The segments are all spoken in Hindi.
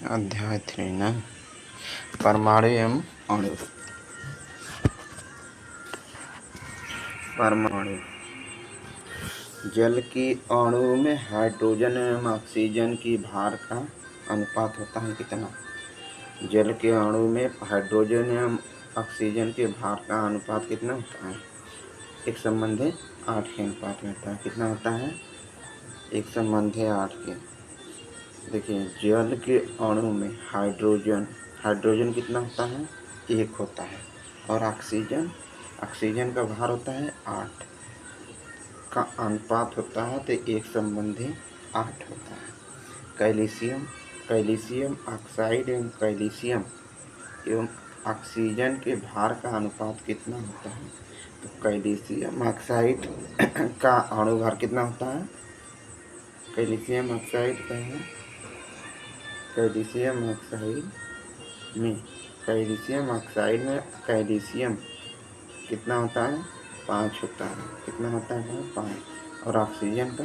अध्याय 3 ना परमाणु एवं अणु। परमाणु जल की अणु में हाइड्रोजन एवं ऑक्सीजन की भार का अनुपात होता है कितना? जल के अणु में हाइड्रोजन एवं ऑक्सीजन के भार का अनुपात कितना होता है? एक संबंधी 8 के अनुपात में होता है। कितना होता है? एक संबंधी 8 के। देखिए, जल के अणु में हाइड्रोजन कितना होता है? 1 होता है। और ऑक्सीजन का भार होता है 8 का अनुपात होता है, तो एक संबंधी 8 होता है। कैल्शियम ऑक्साइड एवं ऑक्सीजन के भार का अनुपात कितना होता है? तो कैल्शियम ऑक्साइड का अणु भार कितना होता है? कैल्शियम ऑक्साइड का है, कैल्शियम ऑक्साइड में कैल्शियम कितना होता है? 5 होता है। कितना होता है? 5। और ऑक्सीजन का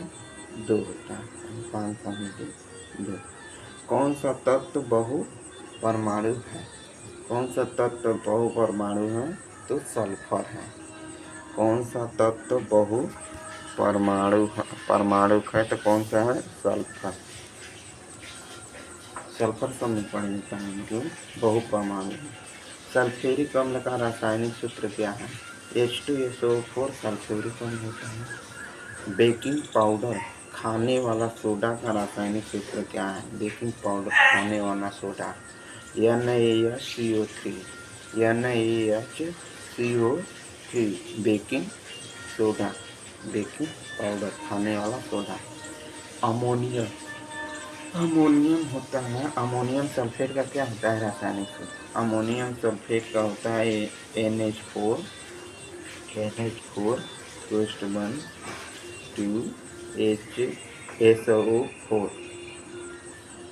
2 होता है। 5 में 2। कौन सा तत्व बहु परमाणु है? कौन सा तत्व बहु परमाणु है? तो सल्फर है। कौन सा तत्व बहु परमाणु है? तो कौन सा है? सल्फर। सल्फर सब में पढ़ लेता है, मतलब बहु परमाणु है। सल्फ्यूरिक अम्ल का रासायनिक सूत्र क्या है? H2SO4 सल्फ्यूरिक अम्ल होता है। बेकिंग पाउडर खाने वाला सोडा का रासायनिक सूत्र क्या है? बेकिंग पाउडर खाने वाला सोडा NaHCO3 बेकिंग पाउडर खाने वाला सोडा। अमोनियम होता है। अमोनियम सल्फेट का क्या होता है रासायनिक सूत्र? अमोनियम सल्फेट का होता है NH4 2HSO4।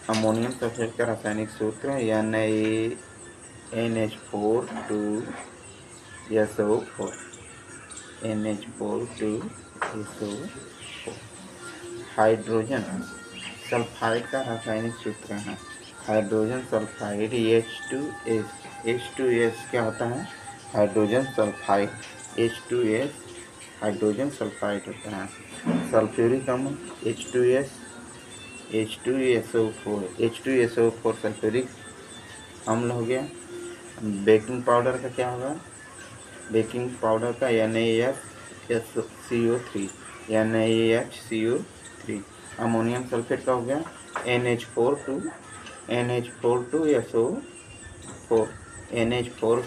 अमोनियम सल्फेट का रासायनिक सूत्र NH4 2SO4। हाइड्रोजन सल्फाइड का रासायनिक सूत्र है। हाइड्रोजन सल्फाइड H2S क्या होता है? Hydrogen sulphide H2S hydrogen sulphide होता है। सल्फ्यूरिक अम्ल H2SO4 सल्फ्यूरिक अम्ल हो गया। बेकिंग पाउडर का क्या होगा? बेकिंग पाउडर का NaHCO3। अमोनियम सल्फेट का हो गया NH4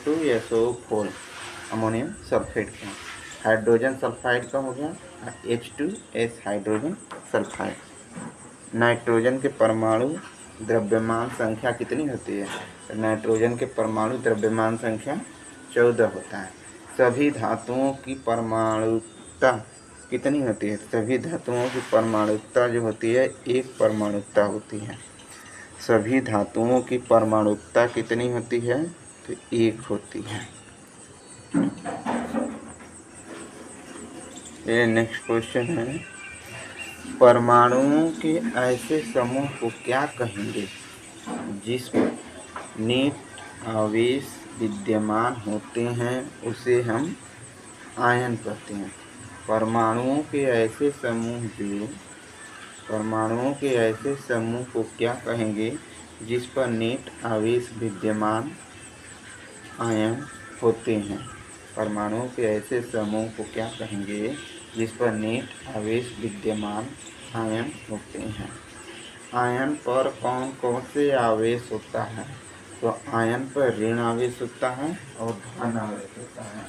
2SO4 अमोनियम सल्फेट का। हाइड्रोजन सल्फाइड का हो गया H2S हाइड्रोजन सल्फाइड। नाइट्रोजन के परमाणु द्रव्यमान संख्या कितनी होती है? नाइट्रोजन के परमाणु द्रव्यमान संख्या 14 होता है। सभी धातुओं की परमाणुकता कितनी होती है? सभी धातुओं की परमाणुकता जो होती है 1 परमाणुकता होती है। सभी धातुओं की परमाणुकता कितनी होती है? तो 1 होती है। ये नेक्स्ट क्वेश्चन है, परमाणुओं के ऐसे समूह को क्या कहेंगे जिसमें नेट आवेश विद्यमान होते हैं? उसे हम आयन कहते हैं। परमाणुओं के ऐसे समूह को क्या कहेंगे जिस पर नेट आवेश विद्यमान आयन होते हैं? परमाणुओं के ऐसे समूह को क्या कहेंगे जिस पर नेट आवेश विद्यमान आयन होते हैं? आयन पर कौन कौन से आवेश होता है? तो आयन पर ऋण आवेश होता है और धन आवेश होता है।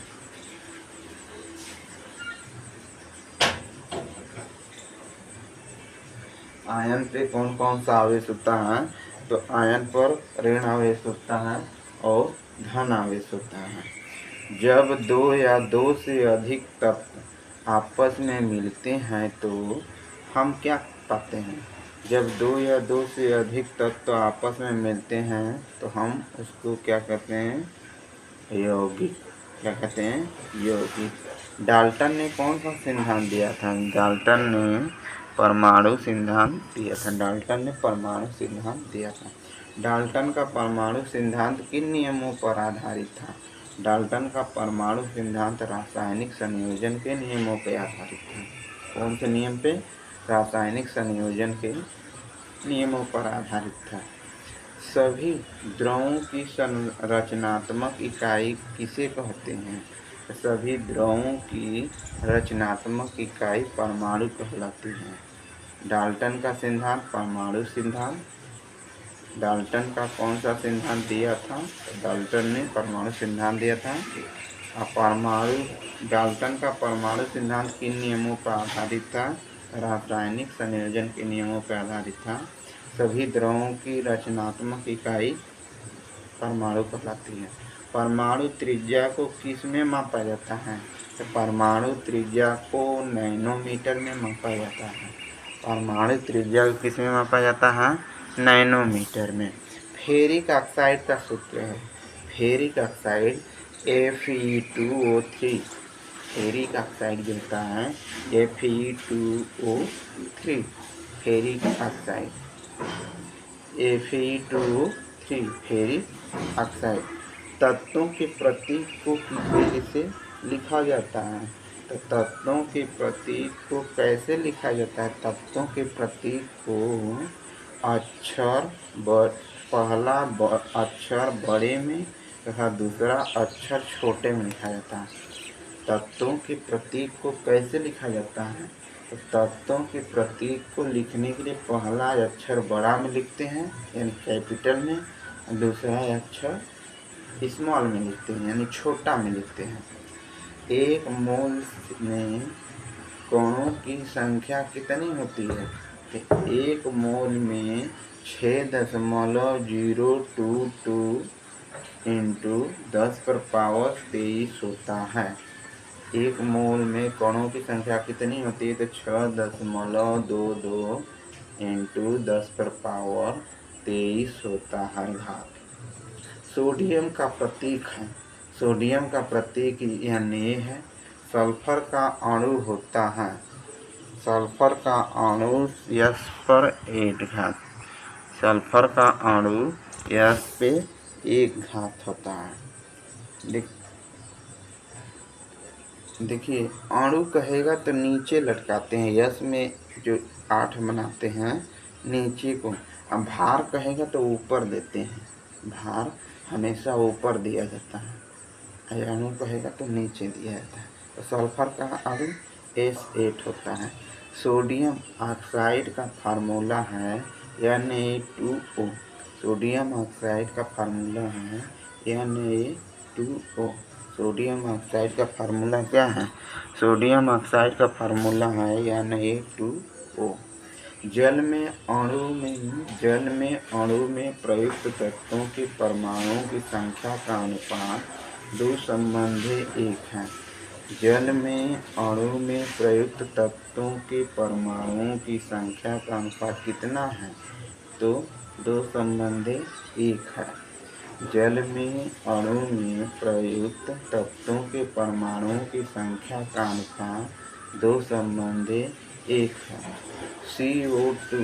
आयन पे कौन कौन सा आवेश होता है? तो आयन पर ऋण आवेश होता है और धन आवेश होता है। जब 2 या 2 से अधिक तत्व आपस में मिलते हैं तो हम क्या पाते हैं? जब 2 या 2 से अधिक तत्व आपस में मिलते हैं तो हम उसको क्या कहते हैं? यौगिक। क्या कहते हैं? यौगिक। डाल्टन ने कौन सा सिद्धांत दिया था? डाल्टन ने परमाणु सिद्धांत दिया था। डाल्टन ने परमाणु सिद्धांत दिया था। डाल्टन का परमाणु सिद्धांत किन नियमों पर आधारित था? डाल्टन का परमाणु सिद्धांत रासायनिक संयोजन के नियमों पर आधारित था। कौन से नियम पे? रासायनिक संयोजन के नियमों पर आधारित था। सभी द्रवों की संरचनात्मक इकाई किसे कहते हैं? सभी द्रवों की रचनात्मक इकाई परमाणु कहलाती है। डाल्टन का सिद्धांत परमाणु सिद्धांत। डाल्टन का कौन सा सिद्धांत दिया था? डाल्टन ने परमाणु सिद्धांत दिया था। डाल्टन का परमाणु सिद्धांत किन नियमों पर आधारित था? रासायनिक संयोजन के नियमों पर आधारित था। सभी द्रवों की रचनात्मक इकाई परमाणु कहलाती है। परमाणु त्रिज्या को किस में मापा जाता है? तो परमाणु त्रिज्या को नैनोमीटर में मापा जाता है। परमाणु त्रिज्या को किस में मापा जाता है? नैनोमीटर में। फेरिक ऑक्साइड का सूत्र है। Ferric oxide Fe2O3। Ferric oxide जो होता है Fe2O3। Ferric oxide Fe2O3 ferric oxide. तत्वों के प्रतीक को किस तरीके से लिखा जाता है? तो तत्वों के प्रतीक को कैसे लिखा जाता है? तत्वों के प्रतीक को पहला अक्षर बड़े में तथा दूसरा अक्षर छोटे में लिखा जाता है। तत्वों के प्रतीक को कैसे लिखा जाता है? तो तत्वों के प्रतीक को लिखने के लिए पहला अक्षर बड़ा में लिखते हैं यानी कैपिटल में, और दूसरा अक्षर स्मॉल में लिखते हैं यानी छोटा में लिखते हैं। एक मोल में कणों की संख्या कितनी होती है? तो एक मोल में 6.022 इंटू 10⁻23 होता है। एक मोल में कणों की संख्या कितनी होती है? तो 6.22 इंटू 10⁻23 होता है घात। सोडियम का प्रतीक है। सोडियम का प्रतीक यानी है। सल्फर का अणु होता है। सल्फर का अणु S/8 सल्फर का अणु S/1 होता है। देखिए अणु कहेगा तो नीचे लटकाते हैं, यस में जो 8 बनाते हैं नीचे को। अब भार कहेगा तो ऊपर देते हैं, भार हमेशा ऊपर दिया जाता है। अणु कहेगा तो नीचे दिया जाता है। तो सल्फर का अणु S/8 होता है। सोडियम ऑक्साइड का फार्मूला है Na2O। सोडियम ऑक्साइड का फार्मूला है Na2O। सोडियम ऑक्साइड का फार्मूला क्या है? सोडियम ऑक्साइड का फार्मूला है Na2O। जल में अणु में प्रयुक्त तत्वों के परमाणुओं की संख्या का अनुपात 2:1 है। जल में अणु में प्रयुक्त तत्वों के परमाणुओं की संख्या का अनुपात कितना है? तो 2:1 है। जल में अणु में प्रयुक्त तत्वों के परमाणुओं की संख्या का अनुपात 2:1 है। CO2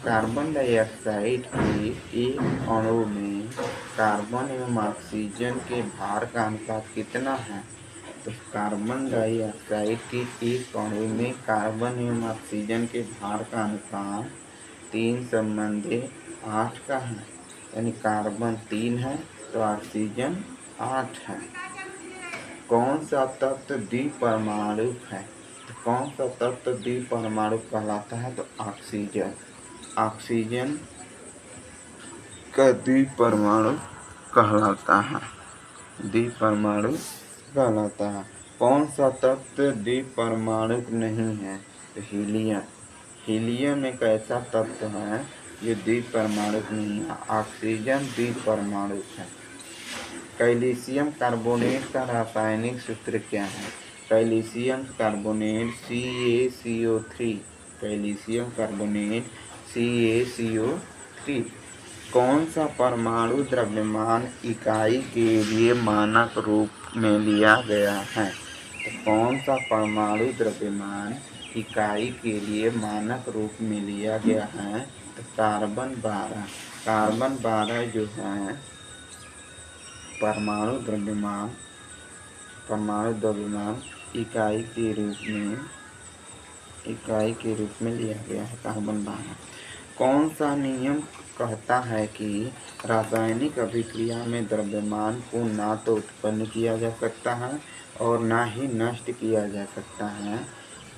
कार्बन डाइऑक्साइड के एक अणु में कार्बन एवं ऑक्सीजन के भार का अनुपात कितना है? तो कार्बन डाइऑक्साइड के एक अणु में कार्बन एवं ऑक्सीजन के भार का अनुपात 3:8 का है। यानी कार्बन 3 है तो ऑक्सीजन 8 है। कौन सा तत्व द्विपरमाणु है? तो कौन सा तत्व द्विपरमाणु कहलाता है? तो ऑक्सीजन। ऑक्सीजन का द्विपरमाणु कहलाता है। द्विपरमाणु कहलाता है। कौन सा तत्व द्विपरमाणु नहीं है? तो हीलियम। हीलियम एक ऐसा तत्व है जो द्विपरमाणु नहीं है। ऑक्सीजन द्विपरमाणु है। कैल्शियम कार्बोनेट का रासायनिक सूत्र क्या है? Calcium carbonate CaCO3। Calcium carbonate CaCO3 कौन सा परमाणु द्रव्यमान इकाई के लिए मानक रूप में लिया गया है? तो कौन सा परमाणु द्रव्यमान इकाई के लिए मानक रूप में लिया गया है तो कार्बन 12 जो है परमाणु द्रव्यमान इकाई के रूप में लिया गया है कार्बन 12। कौन सा नियम कहता है कि रासायनिक अभिक्रिया में द्रव्यमान को ना तो उत्पन्न किया जा सकता है और ना ही नष्ट किया जा सकता है,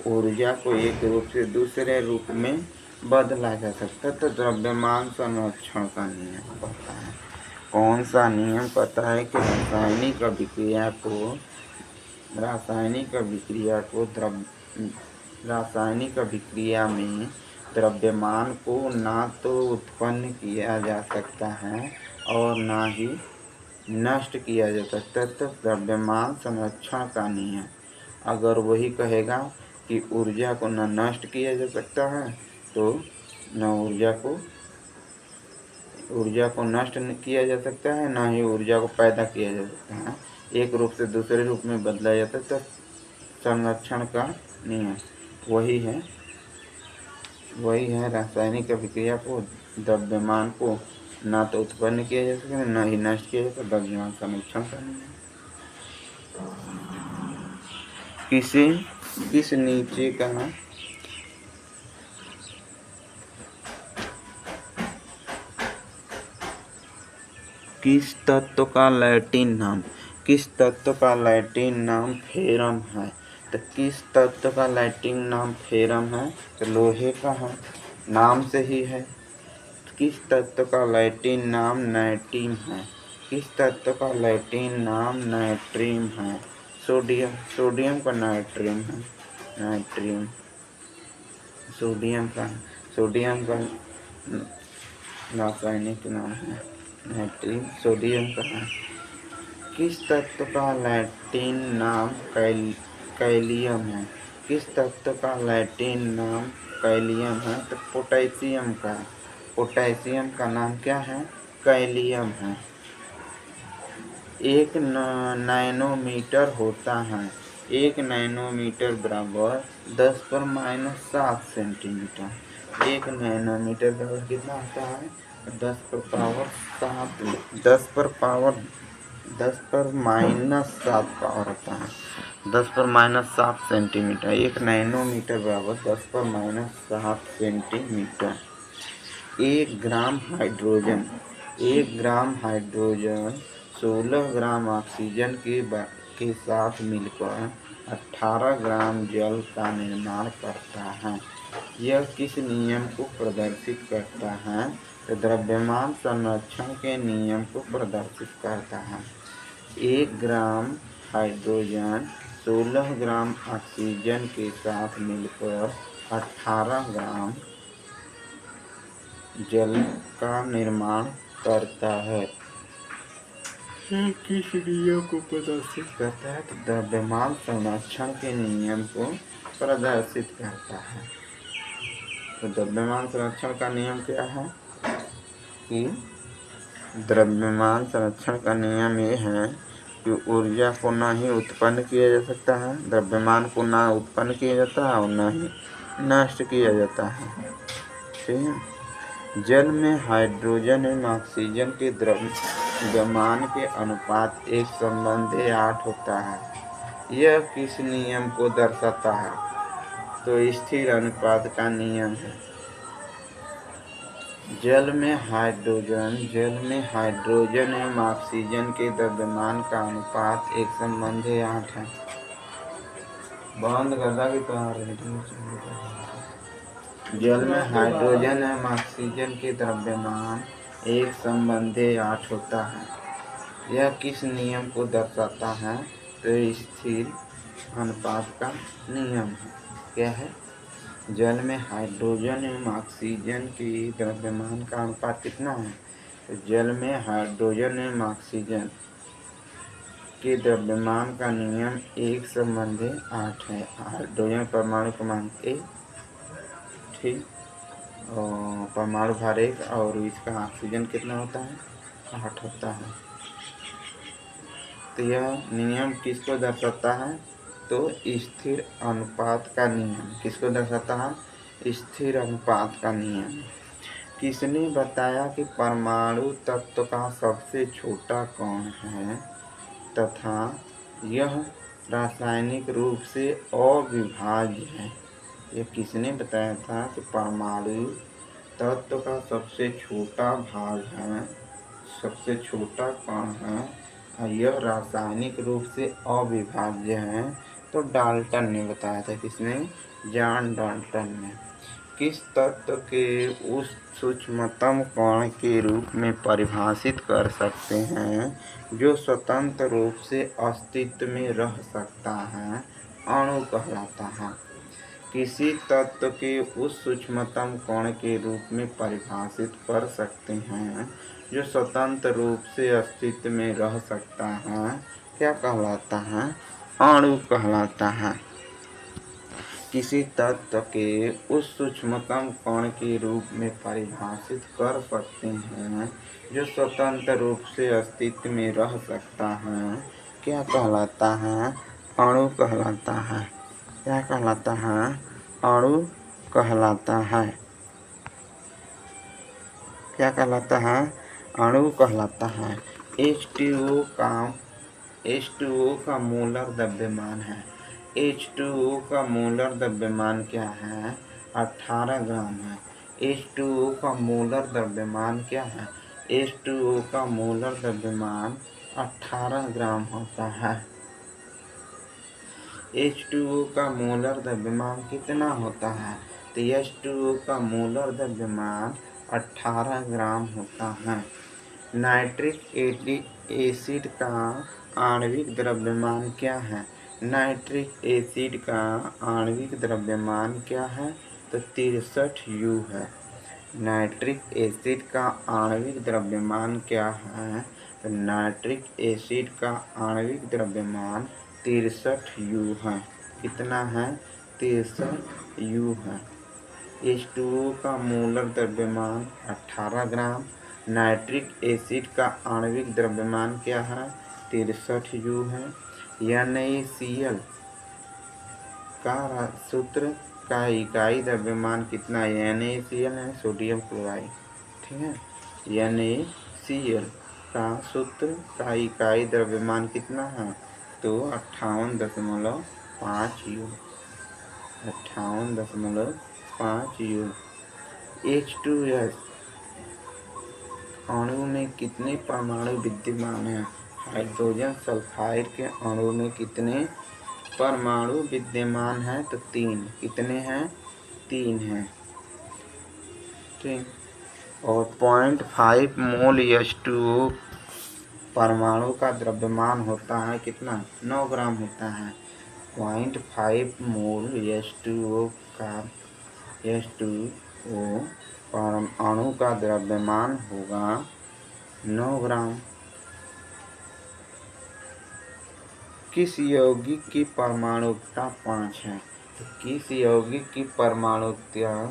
ऊर्जा को एक रूप से दूसरे रूप में बदला जा सकता है? तो द्रव्यमान संरक्षण का नियम कहता है। कौन सा नियम कहता है कि रासायनिक अभिक्रिया में द्रव्यमान को ना तो उत्पन्न किया जा सकता है और ना ही नष्ट किया जा सकता है? तो द्रव्यमान संरक्षण का नियम। अगर वही कहेगा कि ऊर्जा को न नष्ट किया जा सकता है तो न ऊर्जा को नष्ट किया जा सकता है, ना ही ऊर्जा को पैदा किया जा सकता है, एक रूप से दूसरे रूप में बदला जाता है। तो संरक्षण का नियम वही है रासायनिक अभिक्रिया को द्रव्यमान को ना तो उत्पन्न किया जा सकता है ना ही नष्ट किया जा सकता। द्रव्यमान संरक्षण का नियम। किस नीचे का किस तत्व का लैटिन नाम फेरम है? तो किस तत्व का लैटिन नाम फेरम है? तो लोहे का है, नाम से ही है। किस तत्व का लैटिन नाम नाइट्रियम है? किस तत्व का लैटिन नाम नाइट्रियम है? सोडियम का नाइट्रियम है। सोडियम का रासायनिक नाम है नाइट्रियम। सोडियम का है। किस तत्व का लैटिन नाम कैलियम है? किस तत्व का लैटिन नाम कैलियम है? तो पोटेशियम का नाम क्या है? कैलियम है। 1 नैनोमीटर होता है। 1 नैनोमीटर बराबर 10⁻⁷ सेंटीमीटर। 1 नैनोमीटर बराबर कितना होता है? 10⁻⁷ पावर होता है। 10⁻⁷ सेंटीमीटर। 1 नैनोमीटर बराबर 10⁻⁷ centimetre. 1 gram hydrogen 16 gram oxygen के साथ मिलकर 18 ग्राम जल का निर्माण करता है। यह किस नियम को प्रदर्शित करता है? तो द्रव्यमान संरक्षण के नियम को प्रदर्शित करता है। 1 ग्राम हाइड्रोजन 16 ग्राम ऑक्सीजन के साथ मिलकर 18 ग्राम जल का निर्माण करता है। किस नियम को प्रदर्शित करता है? तो द्रव्यमान संरक्षण के नियम को प्रदर्शित करता है। तो द्रव्यमान संरक्षण का नियम क्या है कि द्रव्यमान संरक्षण का नियम ये है कि ऊर्जा को ना ही उत्पन्न किया जा सकता है, द्रव्यमान को ना उत्पन्न किया जाता है और ना ही नष्ट किया जाता है। ठीक है। जल में हाइड्रोजन एवं ऑक्सीजन के द्रव्यमान के अनुपात 1:8 होता है। यह किस नियम को दर्शाता है? तो स्थिर अनुपात का नियम है। जल में हाइड्रोजन एवं ऑक्सीजन के द्रव्यमान का अनुपात 1:8 है। बंद करता कि जल में हाइड्रोजन एवं ऑक्सीजन के द्रव्यमान 1:8 होता है। यह किस नियम को दर्शाता है? तो स्थिर अनुपात का नियम है। क्या है? जल में हाइड्रोजन एवं ऑक्सीजन के द्रव्यमान का अनुपात कितना है? तो जल में हाइड्रोजन एवं ऑक्सीजन के द्रव्यमान का नियम 1:8 है। हाइड्रोजन परमाणु क्रमांक 1, ठीक, और परमाणु भार 1 और इसका ऑक्सीजन कितना होता है? 8 होता है। तो यह नियम किसको दर्शाता है? तो स्थिर अनुपात का नियम किसको दर्शाता है? स्थिर अनुपात का नियम। किसने बताया कि परमाणु तत्व का सबसे छोटा कण है तथा यह रासायनिक रूप से अविभाज्य है? यह किसने बताया था कि परमाणु तत्व का सबसे छोटा भाग है, सबसे छोटा कण है और यह रासायनिक रूप से अविभाज्य है? तो डाल्टन ने बताया था। किसने? जॉन डाल्टन ने। किस तत्व के उस सूक्ष्मतम कण के रूप में परिभाषित कर सकते हैं जो स्वतंत्र रूप से अस्तित्व में रह सकता है? अणु कहलाता है। किसी तत्व के उस सूक्ष्मतम कण के रूप में परिभाषित कर सकते हैं जो स्वतंत्र रूप से अस्तित्व में रह सकता है, क्या कहलाता है? अणु कहलाता है। किसी तत्व के उस सूक्ष्मतम कण के रूप में परिभाषित कर सकते हैं जो स्वतंत्र रूप से अस्तित्व में रह सकता है, क्या कहलाता है? अणु कहलाता है। क्या कहलाता है? अणु कहलाता है। क्या कहलाता है? अणु कहलाता है। H2O का मोलर द्रव्यमान है। H2O का मोलर द्रव्यमान क्या है? 18 ग्राम है। H2O का मोलर द्रव्यमान क्या है? H2O का मोलर द्रव्यमान 18 ग्राम होता है। H2O का मोलर द्रव्यमान कितना होता है? तो H2O का मोलर द्रव्यमान 18 ग्राम होता है। नाइट्रिक एसिड का आणविक द्रव्यमान क्या है? नाइट्रिक एसिड का आणविक द्रव्यमान क्या है? तो 63 U है। नाइट्रिक एसिड का आणविक द्रव्यमान क्या है? तो नाइट्रिक एसिड का आणविक द्रव्यमान 63 U है। कितना है? 63 U है। H2O का मोलर द्रव्यमान 18 ग्राम। नाइट्रिक एसिड का आणविक द्रव्यमान क्या है? 63 U है। NaCl का सूत्र का इकाई द्रव्यमान कितना है? NaCl है सोडियम क्लोराइड, ठीक है। NaCl का सूत्र का इकाई द्रव्यमान कितना है? तो 58.5 U। 58.5 U। H2S अणु में कितने परमाणु विद्यमान हैं? हाइड्रोजन सल्फाइड के अणु में कितने परमाणु विद्यमान हैं? तो 3। कितने हैं? 3 हैं, ठीक। और 0.5 मोल H2O परमाणु का द्रव्यमान होता है कितना? 9 ग्राम होता है। 0.5 मोल H2O अणु का द्रव्यमान होगा 9 ग्राम। किस यौगिक की परमाणुकता 5 है? तो किस यौगिक की परमाणुकता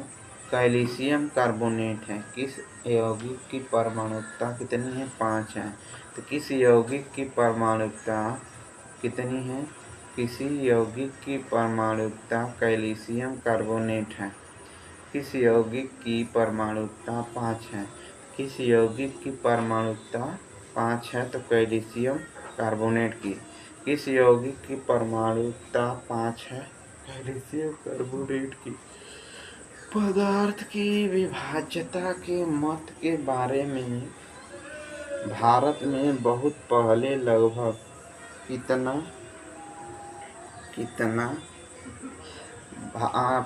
कैल्शियम कार्बोनेट है। किस यौगिक की परमाणुकता कितनी है? 5 है। तो किस यौगिक की परमाणुकता कितनी है? किसी यौगिक की परमाणुकता कैल्शियम कार्बोनेट है। किस यौगिक की परमाणुकता 5 है? किस यौगिक की परमाणुकता 5 है? तो कैल्शियम कार्बोनेट की। किस यौगिक की परमाणुकता 5 है? कैल्शियम कार्बोनेट की। पदार्थ की विभाज्यता के मत के बारे में भारत में बहुत पहले लगभग कितना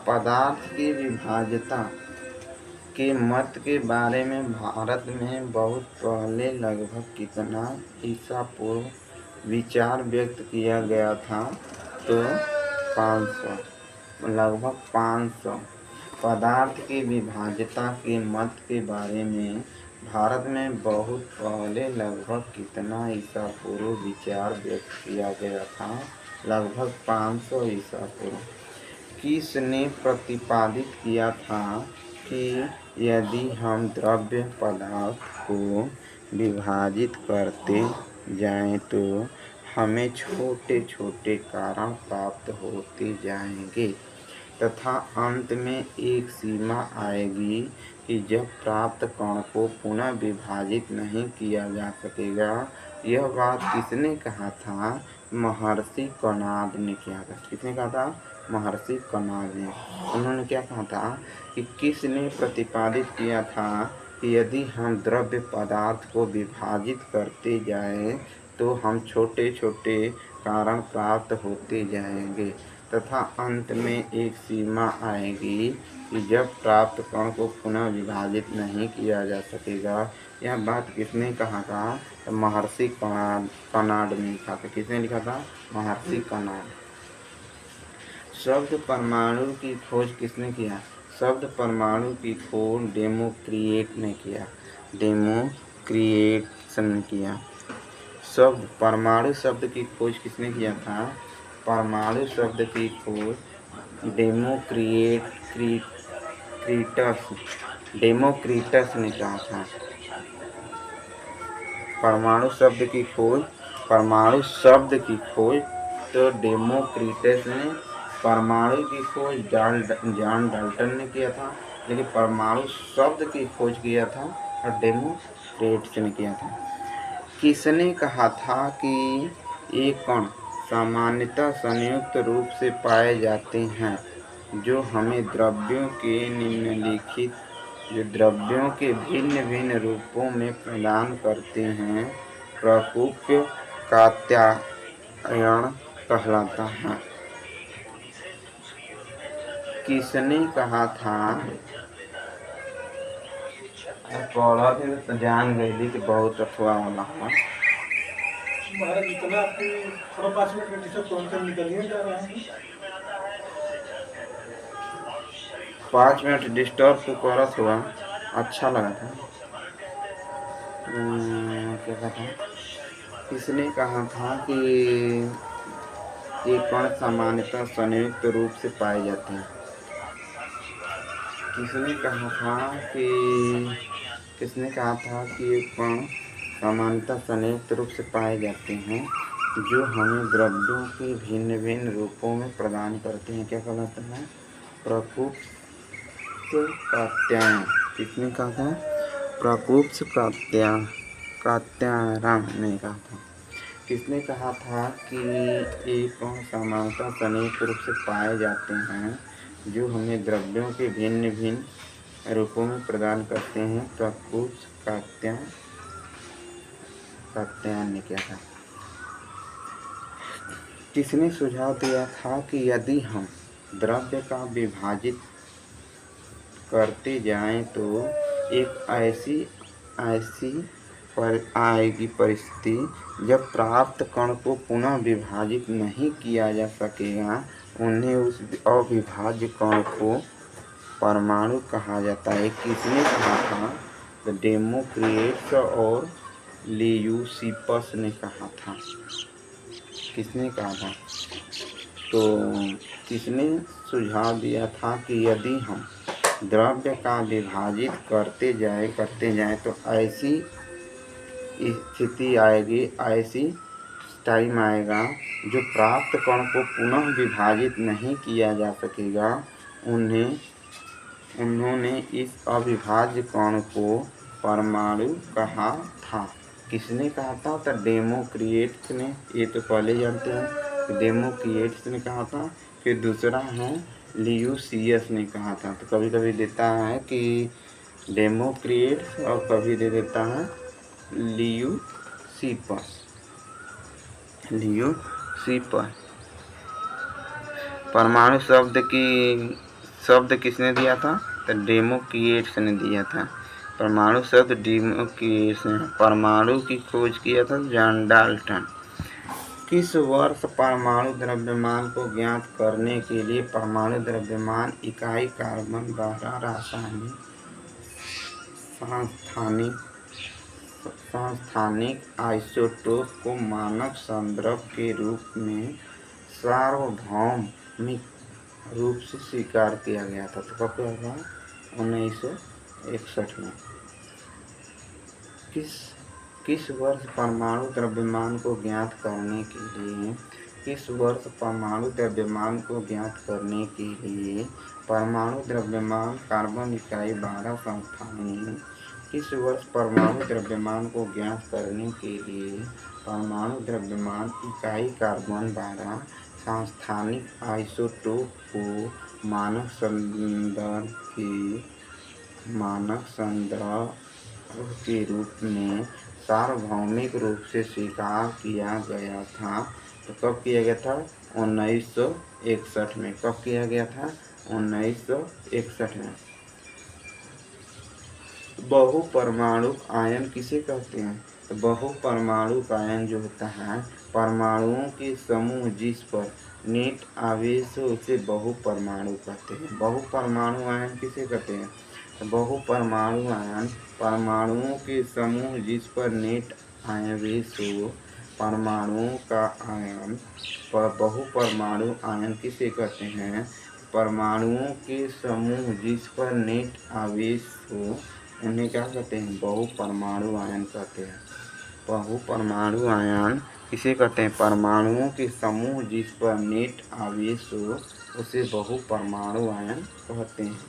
पदार्थ की विभाज्यता के मत के बारे में भारत में बहुत पहले लगभग कितना ईसा पूर्व विचार व्यक्त किया गया था? तो 500। लगभग 500 पदार्थ की विभाज्यता के मत के बारे में भारत में बहुत पहले लगभग कितना ईसा पूर्व विचार व्यक्त किया गया था? लगभग 500 ईसा पूर्व। किसने प्रतिपादित किया था कि यदि हम द्रव्य पदार्थ को विभाजित करते जाएं तो हमें छोटे छोटे कारण प्राप्त होते जाएंगे तथा अंत में एक सीमा आएगी कि जब प्राप्त कण को पुनः विभाजित नहीं किया जा सकेगा। यह बात किसने कहा था? महर्षि कणाद ने किया था। किसने कहा था? महर्षि कणाद ने। उन्होंने क्या कहा था कि किसने प्रतिपादित किया था कि यदि हम द्रव्य पदार्थ को विभाजित करते जाएं तो हम छोटे छोटे कारण प्राप्त होते जाएंगे तथा अंत में एक सीमा आएगी कि जब प्राप्त कण को पुनः विभाजित नहीं किया जा सकेगा। यह बात किसने कहा था? तो महर्षि कणाद ने लिखा था। किसने लिखा था? महर्षि कणाद। शब्द परमाणु की खोज किसने किया? शब्द परमाणु की खोज डेमोक्रिएट ने किया। डेमोक्रिएट्स ने किया। शब्द परमाणु शब्द की खोज किसने किया था? परमाणु शब्द की खोज डेमोक्रिटस ने कहा था। परमाणु शब्द की खोज तो डेमोक्रिटस ने, परमाणु की खोज जॉन डाल्टन ने किया था, लेकिन परमाणु शब्द की खोज किया था और डेमोक्रिटस ने किया था। किसने कहा था कि एक कण सामान्यतः संयुक्त रूप से पाए जाते हैं जो हमें द्रव्यों के भिन्न भिन्न रूपों में प्रदान करते हैं? प्रकृप्य कात्यायन कहलाता है। किसने कहा था? पढ़ा थे तो जान गई कि बहुत अथवा वाला है। इतना 5 मिनट में टीचर कौन सा निकलने जा रहा है? 5 मिनट डिस्टर्ब तो करत हुआ, अच्छा लगा था। क्या कहा था? किसने कहा था कि ये कण सामान्यतः संयुक्त रूप से पाए जाते हैं? किसने कहा था कि ये कण सामान्यतः संयुक्त रूप से पाए जाते हैं जो हमें द्रव्यों के भिन्न भिन्न रूपों में प्रदान करते हैं? क्या कहलाता है? प्रकृप्य कात्यायन। किसने कहा था? प्रकृप्य कात्यायन ने कहा था। किसने कहा था कि एक कण सामान्यतः संयुक्त रूप से पाए जाते हैं जो हमें द्रव्यों के भिन्न भिन्न रूपों में प्रदान करते हैं? प्रकृप्य कात्यायन ने किया था। किसने सुझाव दिया था कि यदि हम द्रव्य का विभाजित करते जाएं तो एक ऐसी आएगी परिस्थिति जब प्राप्त कण को पुनः विभाजित नहीं किया जा सकेगा। उन्हें उस अविभाज्य कण को परमाणु कहा जाता है। किसने कहा था? तो डेमोक्रिटस और लियूसिपस ने कहा था। किसने कहा था? तो किसने सुझाव दिया था कि यदि हम द्रव्य का विभाजित करते जाएं तो ऐसी स्थिति आएगी, ऐसी टाइम आएगा जो प्राप्त कण को पुनः विभाजित नहीं किया जा सकेगा। उन्होंने इस अविभाज्य कण को परमाणु कहा था। किसने कहा था? तो डेमोक्रिटस ने। ये तो पहले जानते हैं, डेमोक्रिटस ने कहा था। फिर दूसरा है लियूसियस ने कहा था। तो कभी कभी देता है कि डेमोक्रिटस और कभी दे देता है लियूसिपस। परमाणु शब्द किसने दिया था? तो डेमोक्रिटस ने दिया था। परमाणु शब्द डेमोक्रिटस ने। परमाणु की खोज किया था जॉन डाल्टन। किस वर्ष परमाणु द्रव्यमान को ज्ञात करने के लिए परमाणु द्रव्यमान इकाई कार्बन 12 रासायनिक सांस्थानिक आइसोटोप को मानक संदर्भ के रूप में सार्वभौमिक रूप से स्वीकार किया गया था? तो कब हुआ? 1961 में। किस वर्ष परमाणु द्रव्यमान को ज्ञात करने के लिए परमाणु द्रव्यमान कार्बन इकाई 12 संस्थाएं किस वर्ष परमाणु द्रव्यमान को ज्ञात करने के लिए परमाणु द्रव्यमान इकाई कार्बन 12 सांस्थानिक आइसोटोप को मानक संदर्भ के रूप में सार्वभौमिक रूप से स्वीकार किया गया था। तो कब किया गया था? 1961 में। कब किया गया था? 1961 में। बहुपरमाणुक आयन किसे कहते हैं? तो बहुपरमाणुक आयन जो होता है, परमाणुओं के समूह जिस पर नेट आवेश हो उसे बहुपरमाणु कहते हैं। बहुपरमाणु आयन किसे कहते हैं? तो बहुपरमाणु आयन परमाणुओं के समूह जिस पर नेट आवेश हो, परमाणुओं का आयन बहुपरमाणु आयन किसे कहते हैं? परमाणुओं के समूह जिस पर नेट आवेश हो उन्हें क्या कहते हैं? बहुपरमाणु आयन कहते हैं। बहुपरमाणु आयन किसे कहते हैं? परमाणुओं के समूह जिस पर नेट आवेश हो उसे बहुपरमाणु आयन कहते हैं।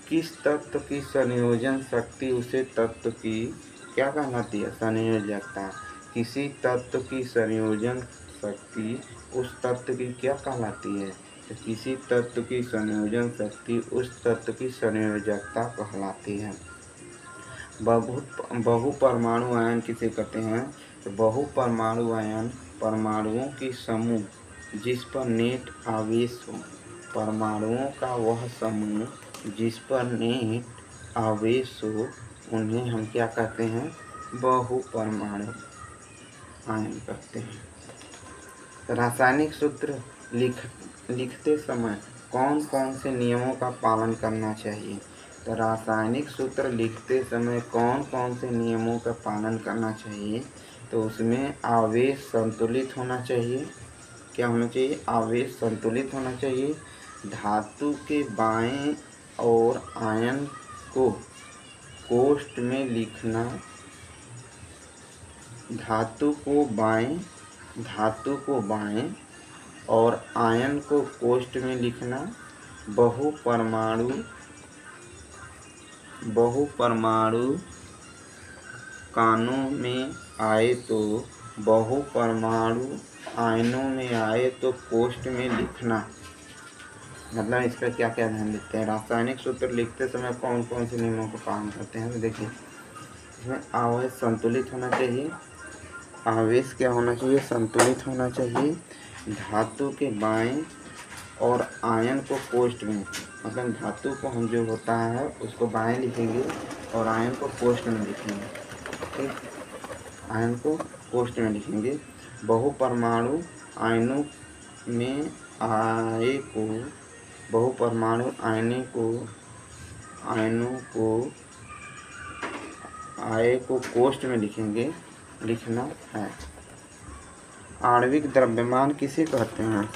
किस तत्व की संयोजन शक्ति उसे तत्व की क्या कहलाती है? संयोजकता। किसी तत्व की संयोजन शक्ति उस तत्व की क्या कहलाती है? तो किसी तत्व की संयोजन शक्ति उस तत्व की संयोजकता कहलाती है। बहुपरमाणु आयन किसे कहते हैं? तो बहुपरमाणु आयन परमाणुओं के समूह जिस पर नेट आवेश हो, परमाणुओं का वह समूह जिस पर नेट आवेश हो उन्हें हम क्या कहते हैं? बहुपरमाणु आयन कहते हैं। रासायनिक सूत्र लिखते समय कौन कौन से नियमों का पालन करना चाहिए? तो रासायनिक सूत्र लिखते समय कौन कौन से नियमों का पालन करना चाहिए? तो उसमें आवेश संतुलित होना चाहिए। क्या होना चाहिए? आवेश संतुलित होना चाहिए। धातु के बाएं और आयन को कोष्ठ में लिखना। धातु को बाएं और आयन को कोष्ठ में लिखना। बहुपरमाणु कानों में आए तो बहुपरमाणु आयनों में आए तो कोष्ठ में लिखना। मतलब इसका क्या क्या ध्यान देते हैं? रासायनिक सूत्र लिखते समय कौन कौन से नियमों का पालन करते हैं? तो देखिए, इसमें आवेश संतुलित होना चाहिए। आवेश क्या होना चाहिए? संतुलित होना चाहिए। धातु के बाएं और आयन को कोष्ठ में, मतलब धातु को हम जो होता है उसको बाएं लिखेंगे और आयन को कोष्ठ में लिखेंगे। ठीक, आयन को कोष्ठ में लिखेंगे। बहुपरमाणु आयनों में आए को बहुपरमाणु आयनों को कोष्ठ में लिखना है। आणविक द्रव्यमान किसे कहते हैं?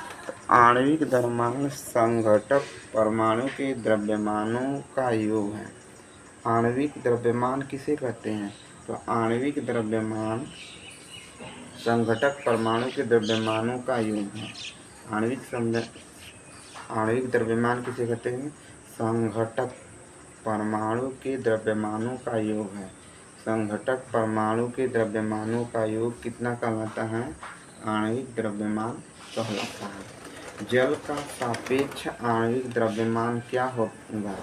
आणविक द्रव्यमान संघटक परमाणु के द्रव्यमानों का योग है। आणविक द्रव्यमान किसे कहते हैं? तो आणविक द्रव्यमान संघटक परमाणु के द्रव्यमानों का योग है। आणविक द्रव्यमान किसे कहते हैं? संघटक परमाणु के द्रव्यमानों का योग है। संघटक परमाणु के द्रव्यमानों का योग कितना कहलाता है? आणविक द्रव्यमान कहलाता है। जल का सापेक्ष आणविक द्रव्यमान क्या होगा?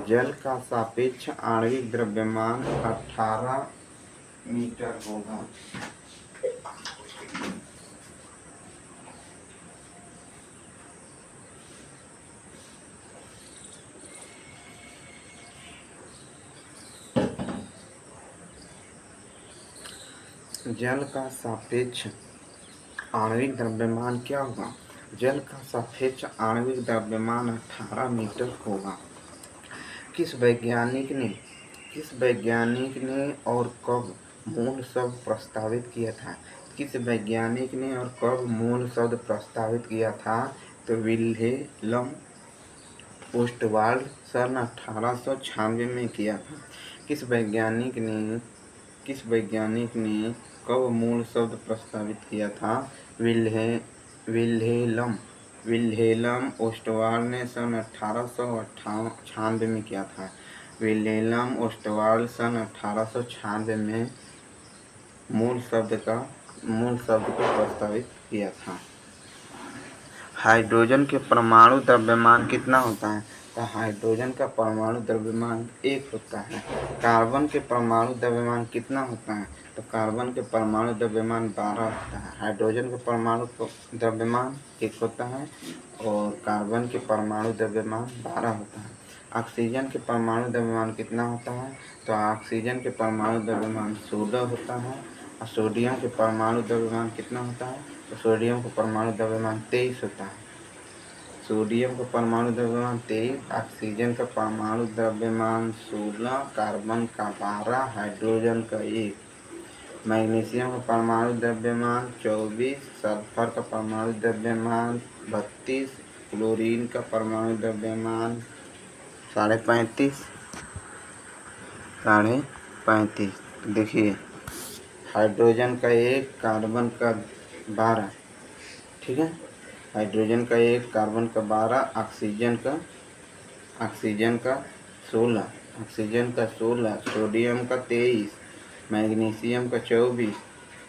जल का सापेक्ष आणविक द्रव्यमान 18 मीटर होगा। जल का सापेक्ष आणविक द्रव्यमान क्या होगा? जल का सापेक्ष आणविक द्रव्यमान 18 मीटर होगा। किस वैज्ञानिक ने और कब मूल शब्द प्रस्तावित किया था? किस वैज्ञानिक ने और कब मूल शब्द प्रस्तावित किया था? तो विल्हेल्म ओस्टवाल्ड सन 1896 में किया था। किस वैज्ञानिक ने किस वैज्ञानिक ने कब मूल शब्द प्रस्तावित किया था? विल्हेल्म विल्हेल्म ओस्टवाल ने सन 1896 में किया था। विल्हेल्म ओस्टवाल सन 1896 में मूल शब्द को प्रस्तावित किया था। हाइड्रोजन के परमाणु द्रव्यमान कितना होता है? तो हाइड्रोजन का परमाणु द्रव्यमान 1 होता है। कार्बन के परमाणु द्रव्यमान कितना होता है? तो कार्बन के परमाणु द्रव्यमान 12 होता है। हाइड्रोजन के परमाणु द्रव्यमान 1 होता है और कार्बन के परमाणु द्रव्यमान 12 होता है। ऑक्सीजन के परमाणु द्रव्यमान कितना होता है? तो ऑक्सीजन के परमाणु द्रव्यमान 16 होता है। और सोडियम के परमाणु द्रव्यमान कितना होता है? तो सोडियम का परमाणु द्रव्यमान 23 होता है। सोडियम का परमाणु द्रव्यमान 23, ऑक्सीजन का परमाणु द्रव्यमान 16, कार्बन का 12, हाइड्रोजन का 1, मैग्नीशियम का परमाणु द्रव्यमान 24, सल्फर का परमाणु द्रव्यमान 32, क्लोरीन का परमाणु द्रव्यमान 35.5। देखिए, हाइड्रोजन का 1, कार्बन का 12, ठीक है। हाइड्रोजन का 1, कार्बन का 12, ऑक्सीजन का 16, सोडियम का 23, मैग्नीशियम का 24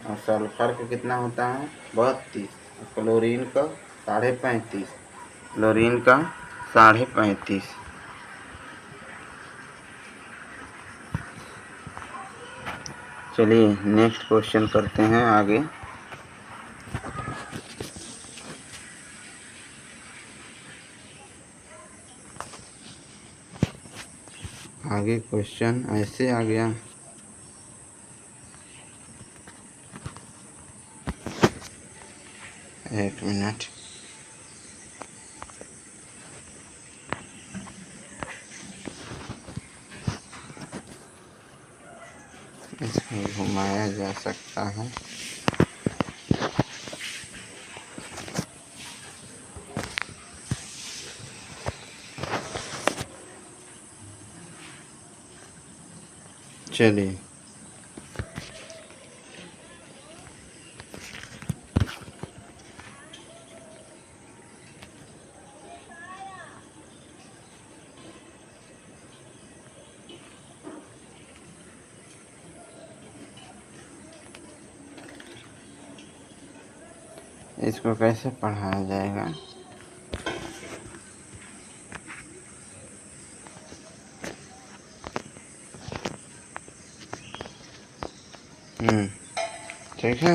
और सल्फर का कितना होता है? 32, क्लोरीन का 35.5। चलिए नेक्स्ट क्वेश्चन करते हैं आगे। आगे क्वेश्चन ऐसे आ गया। एक मिनट, इसमें घुमाया जा सकता है। चलिए इसको कैसे पढ़ाया जाएगा? ठीक है,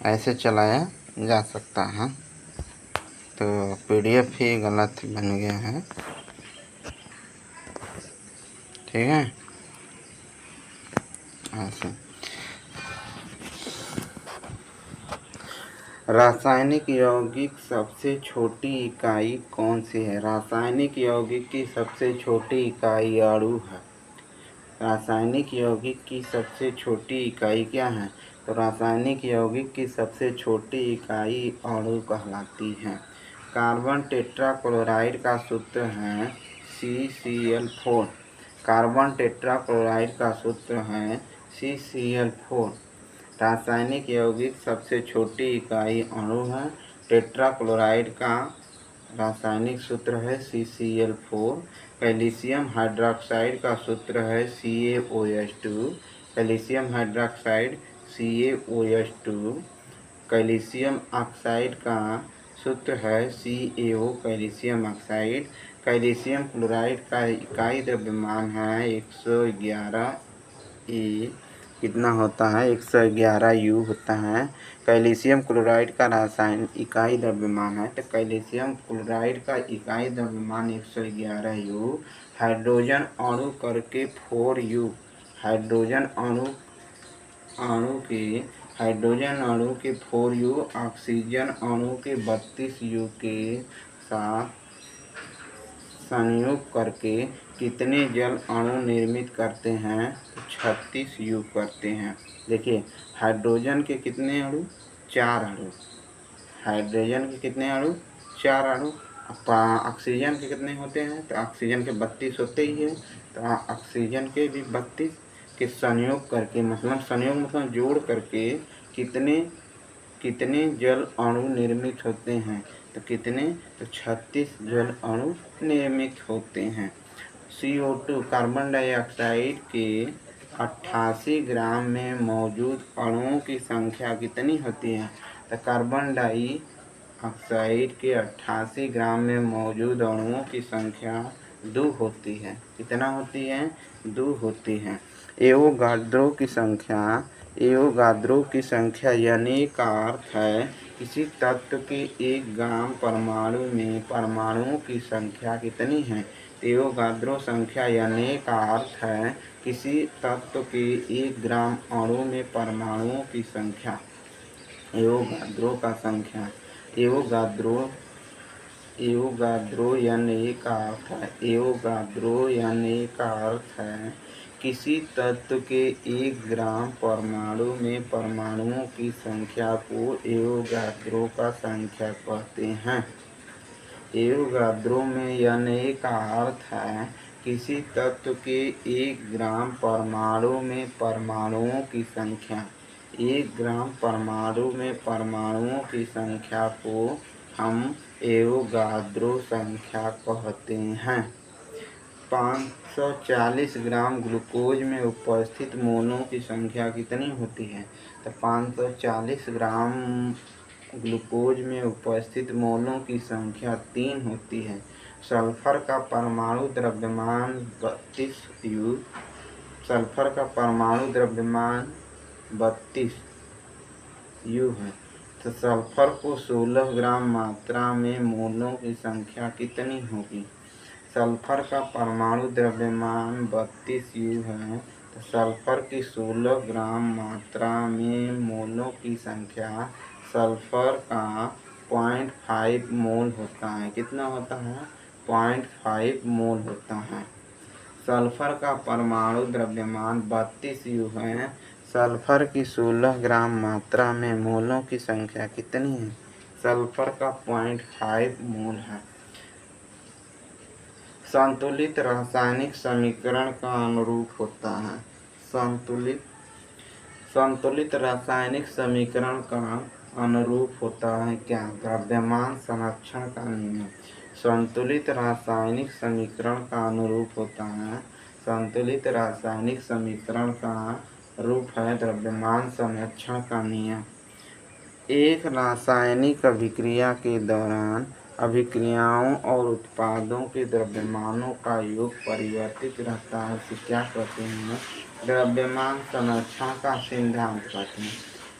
ऐसे चलाया जा सकता है। तो PDF ही गलत बन गया है, ठीक है। ऐसे रासायनिक यौगिक सबसे छोटी इकाई कौन सी है? रासायनिक यौगिक की सबसे छोटी इकाई अणु है। रासायनिक यौगिक की सबसे छोटी इकाई क्या है? तो रासायनिक यौगिक की सबसे छोटी इकाई अणु कहलाती है। कार्बन टेट्राक्लोराइड का सूत्र है CCl4। कार्बन टेट्राक्लोराइड का सूत्र है CCl4। रासायनिक यौगिक सबसे छोटी इकाई अणु है। टेट्राक्लोराइड का रासायनिक सूत्र है CCl4। कैल्शियम हाइड्रॉक्साइड का सूत्र है CaOH2। Calcium hydroxide CaOH2। Calcium oxide का सूत्र है CaO calcium oxide. Calcium chloride का इकाई द्रव्यमान है 111 E। कितना होता है? 111 U होता है। कैल्शियम क्लोराइड का रासायनिक इकाई द्रव्यमान है, तो कैल्शियम क्लोराइड का इकाई द्रव्यमान 111 U। हाइड्रोजन अणु करके 4 U। हाइड्रोजन अणु के 4 U, ऑक्सीजन अणु के 32 U के साथ संयुक्त करके कितने जल अणु निर्मित करते हैं? 36 U करते हैं। देखिए, हाइड्रोजन के कितने अणु? 4 अणु। हाइड्रोजन के कितने अणु? 4 अणु। ऑक्सीजन के कितने होते हैं? तो ऑक्सीजन के 32 होते ही है। तो ऑक्सीजन के भी 32 के संयोग करके, मतलब संयोग मतलब जोड़ करके कितने कितने जल अणु निर्मित होते हैं? तो कितने? तो 36 जल अणु निर्मित होते हैं। CO2 कार्बन डाइऑक्साइड के 88 ग्राम में मौजूद अणुओं की संख्या कितनी होती है? तो कार्बन डाइऑक्साइड के 88 ग्राम में मौजूद अणुओं की संख्या 2 होती है। कितना होती है? 2 होती है। एवोगाद्रो की संख्या यानी का अर्थ है किसी तत्व के 1 ग्राम परमाणु में परमाणुओं की संख्या कितनी है? एवोगाद्रो संख्या यानी का अर्थ है किसी तत्व के 1 ग्राम अणु में परमाणुओं की संख्या। एवोगाद्रो का संख्या एवोगाद्रो यानी का अर्थ है किसी तत्व के 1 ग्राम परमाणु में परमाणुओं की संख्या को एवोगाद्रो का संख्या कहते हैं। एवोगाद्रो में यानी का अर्थ है किसी तत्व के 1 ग्राम परमाणु में परमाणुओं की संख्या। 1 ग्राम परमाणु में परमाणुओं की संख्या को हम एवोगाद्रो संख्या कहते हैं। 540 ग्राम ग्लूकोज में उपस्थित मोलों की संख्या कितनी होती है? तो 540 ग्राम ग्लूकोज में उपस्थित मोलों की संख्या 3 होती है। सल्फर का परमाणु द्रव्यमान 32 U है। तो सल्फर को 16 ग्राम मात्रा में मोलों की संख्या कितनी होगी? सल्फर का परमाणु द्रव्यमान 32 U है। तो सल्फर की 16 ग्राम मात्रा में मोलों की संख्या सल्फर का 0.5 मोल होता है। कितना होता है? 0.5 मोल होता है। सल्फर का परमाणु द्रव्यमान 32 U है। सल्फर की 16 ग्राम मात्रा में मोलों की संख्या कितनी है? सल्फर का 0.5 मोल है। संतुलित रासायनिक समीकरण का अनुरूप होता है। संतुलित रासायनिक समीकरण का अनुरूप होता है क्या? द्रव्यमान संरक्षण का नियम। संतुलित रासायनिक समीकरण का अनुरूप होता है। संतुलित रासायनिक समीकरण का रूप है द्रव्यमान संरक्षण का नियम। एक रासायनिक अभिक्रिया के दौरान अभिक्रियाओं और उत्पादों के द्रव्यमानों का योग परिवर्तित रहता है। इसे क्या कहते हैं? द्रव्यमान संरक्षण का सिद्धांत कहते हैं।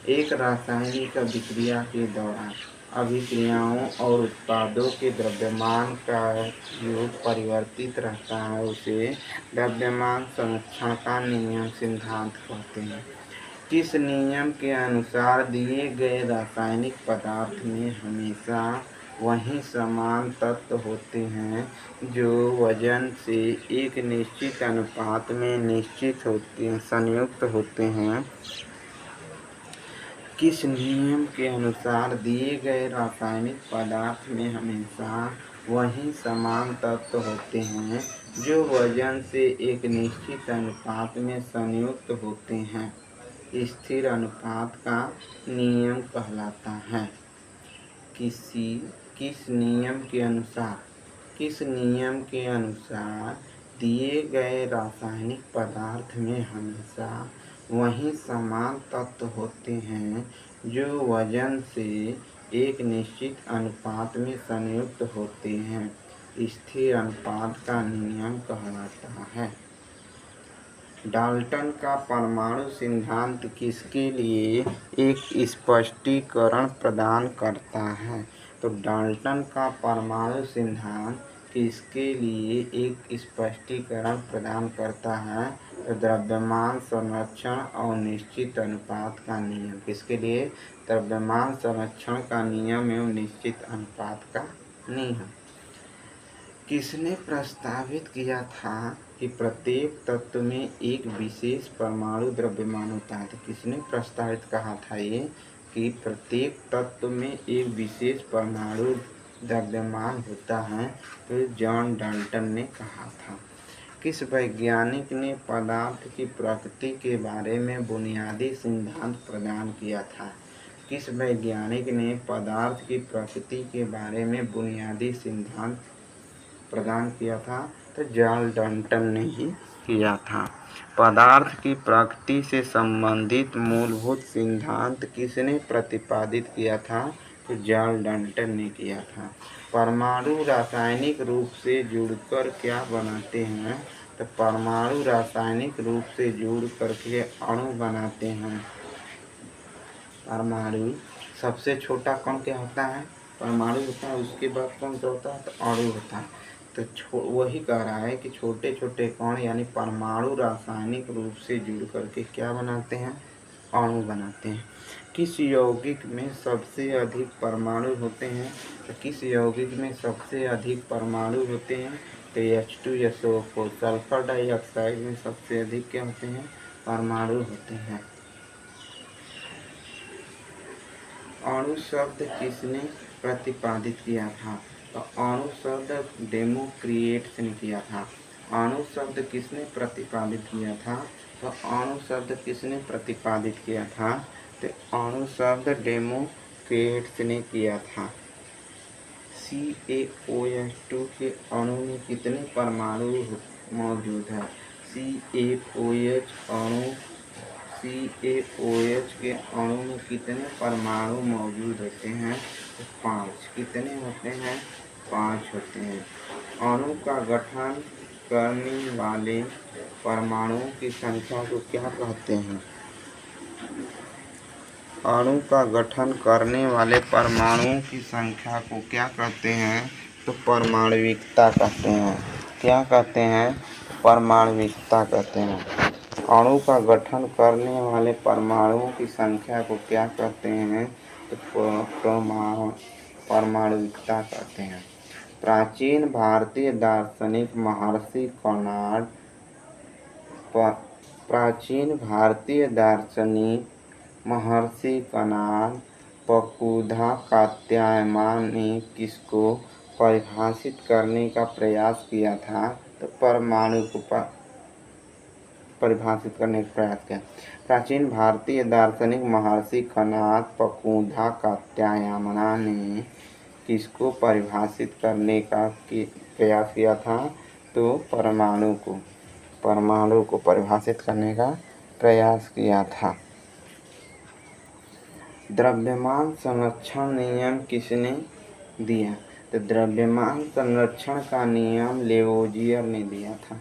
एक रासायनिक अभिक्रिया के दौरान अभिक्रियाओं और उत्पादों के द्रव्यमान का योग परिवर्तित रहता है। उसे द्रव्यमान संरक्षण का नियम सिद्धांत कहते हैं। किस नियम के अनुसार दिए गए रासायनिक पदार्थ में हमेशा वही समान तत्व होते हैं जो वजन से एक निश्चित अनुपात में संयुक्त होते हैं? किस नियम के अनुसार दिए गए रासायनिक पदार्थ में हमेशा वही समान तत्व होते हैं जो वजन से एक निश्चित अनुपात में संयुक्त होते हैं? स्थिर अनुपात का नियम कहलाता है। किस नियम के अनुसार दिए गए रासायनिक पदार्थ में हमेशा वही समान तत्व होते हैं जो वजन से एक निश्चित अनुपात में संयुक्त होते हैं? स्थिर अनुपात का नियम कहलाता है। डाल्टन का परमाणु सिद्धांत किसके लिए एक स्पष्टीकरण प्रदान करता है? तो डाल्टन का परमाणु सिद्धांत किसके लिए एक स्पष्टीकरण प्रदान करता है? तो द्रव्यमान संरक्षण और निश्चित अनुपात का नियम। किसके लिए? द्रव्यमान संरक्षण का नियम एवं निश्चित अनुपात का नियम। किसने प्रस्तावित किया था कि प्रत्येक तत्व में एक विशेष परमाणु द्रव्यमान होता है? तो किसने प्रस्तावित कहा था ये कि प्रत्येक तत्व में एक विशेष परमाणु द्रव्यमान होता है, तो जॉन डाल्टन ने कहा था। किस वैज्ञानिक ने पदार्थ की प्रकृति के बारे में बुनियादी सिद्धांत प्रदान किया था? किस वैज्ञानिक ने पदार्थ की प्रकृति के बारे में बुनियादी सिद्धांत प्रदान किया था? तो जॉन डाल्टन ने ही किया था। पदार्थ की प्रकृति से संबंधित मूलभूत सिद्धांत किसने प्रतिपादित किया था? तो जॉन डाल्टन ने किया था। परमाणु रासायनिक रूप से जुड़कर क्या बनाते हैं? तो परमाणु रासायनिक रूप से जुड़ करके अणु बनाते हैं। परमाणु सबसे छोटा कण क्या होता है? परमाणु होता है। उसके बाद कौन सा होता है? तो अणु होता है। तो वही कह रहा है कि छोटे छोटे कण यानी परमाणु रासायनिक रूप से जुड़ करके क्या बनाते हैं? अणु बनाते हैं। किस यौगिक में सबसे अधिक परमाणु होते हैं? तो किस यौगिक में सबसे अधिक परमाणु होते हैं? तो H2SO4। सल्फर डाइऑक्साइड में सबसे अधिक क्या होते हैं? परमाणु होते हैं। अणु शब्द किसने प्रतिपादित किया था? तो अणु शब्द डेमोक्रिटस ने किया था। अणु शब्द किसने प्रतिपादित किया था? तो अणु शब्द किसने प्रतिपादित किया था? तो अणु शब्द डेमोक्रिटस ने किया था। CaOH2 के अणु में कितने परमाणु मौजूद है? CaOH के अणु में कितने परमाणु मौजूद होते हैं? तो 5। कितने होते हैं? 5 होते हैं। अणु का गठन करने वाले परमाणुओं की संख्या को क्या कहते हैं? अणु का गठन करने वाले परमाणुओं की संख्या को क्या कहते हैं? तो परमाणविकता कहते हैं। क्या कहते हैं? परमाणविकता कहते हैं। अणु का गठन करने वाले परमाणुओं की संख्या को क्या कहते हैं? तो परमाणविकता कहते हैं। प्राचीन भारतीय दार्शनिक महर्षि कणाद पकुधा कात्यायन ने किसको परिभाषित करने का प्रयास किया था? तो परमाणु को परिभाषित करने का प्रयास किया। प्राचीन भारतीय दार्शनिक महर्षि कणाद पकुधा कात्यायन ने किसको परिभाषित करने का प्रयास किया था? तो परमाणु को परिभाषित करने का प्रयास किया था। द्रव्यमान संरक्षण नियम किसने दिया? तो द्रव्यमान संरक्षण का नियम लेवोजियर ने दिया था।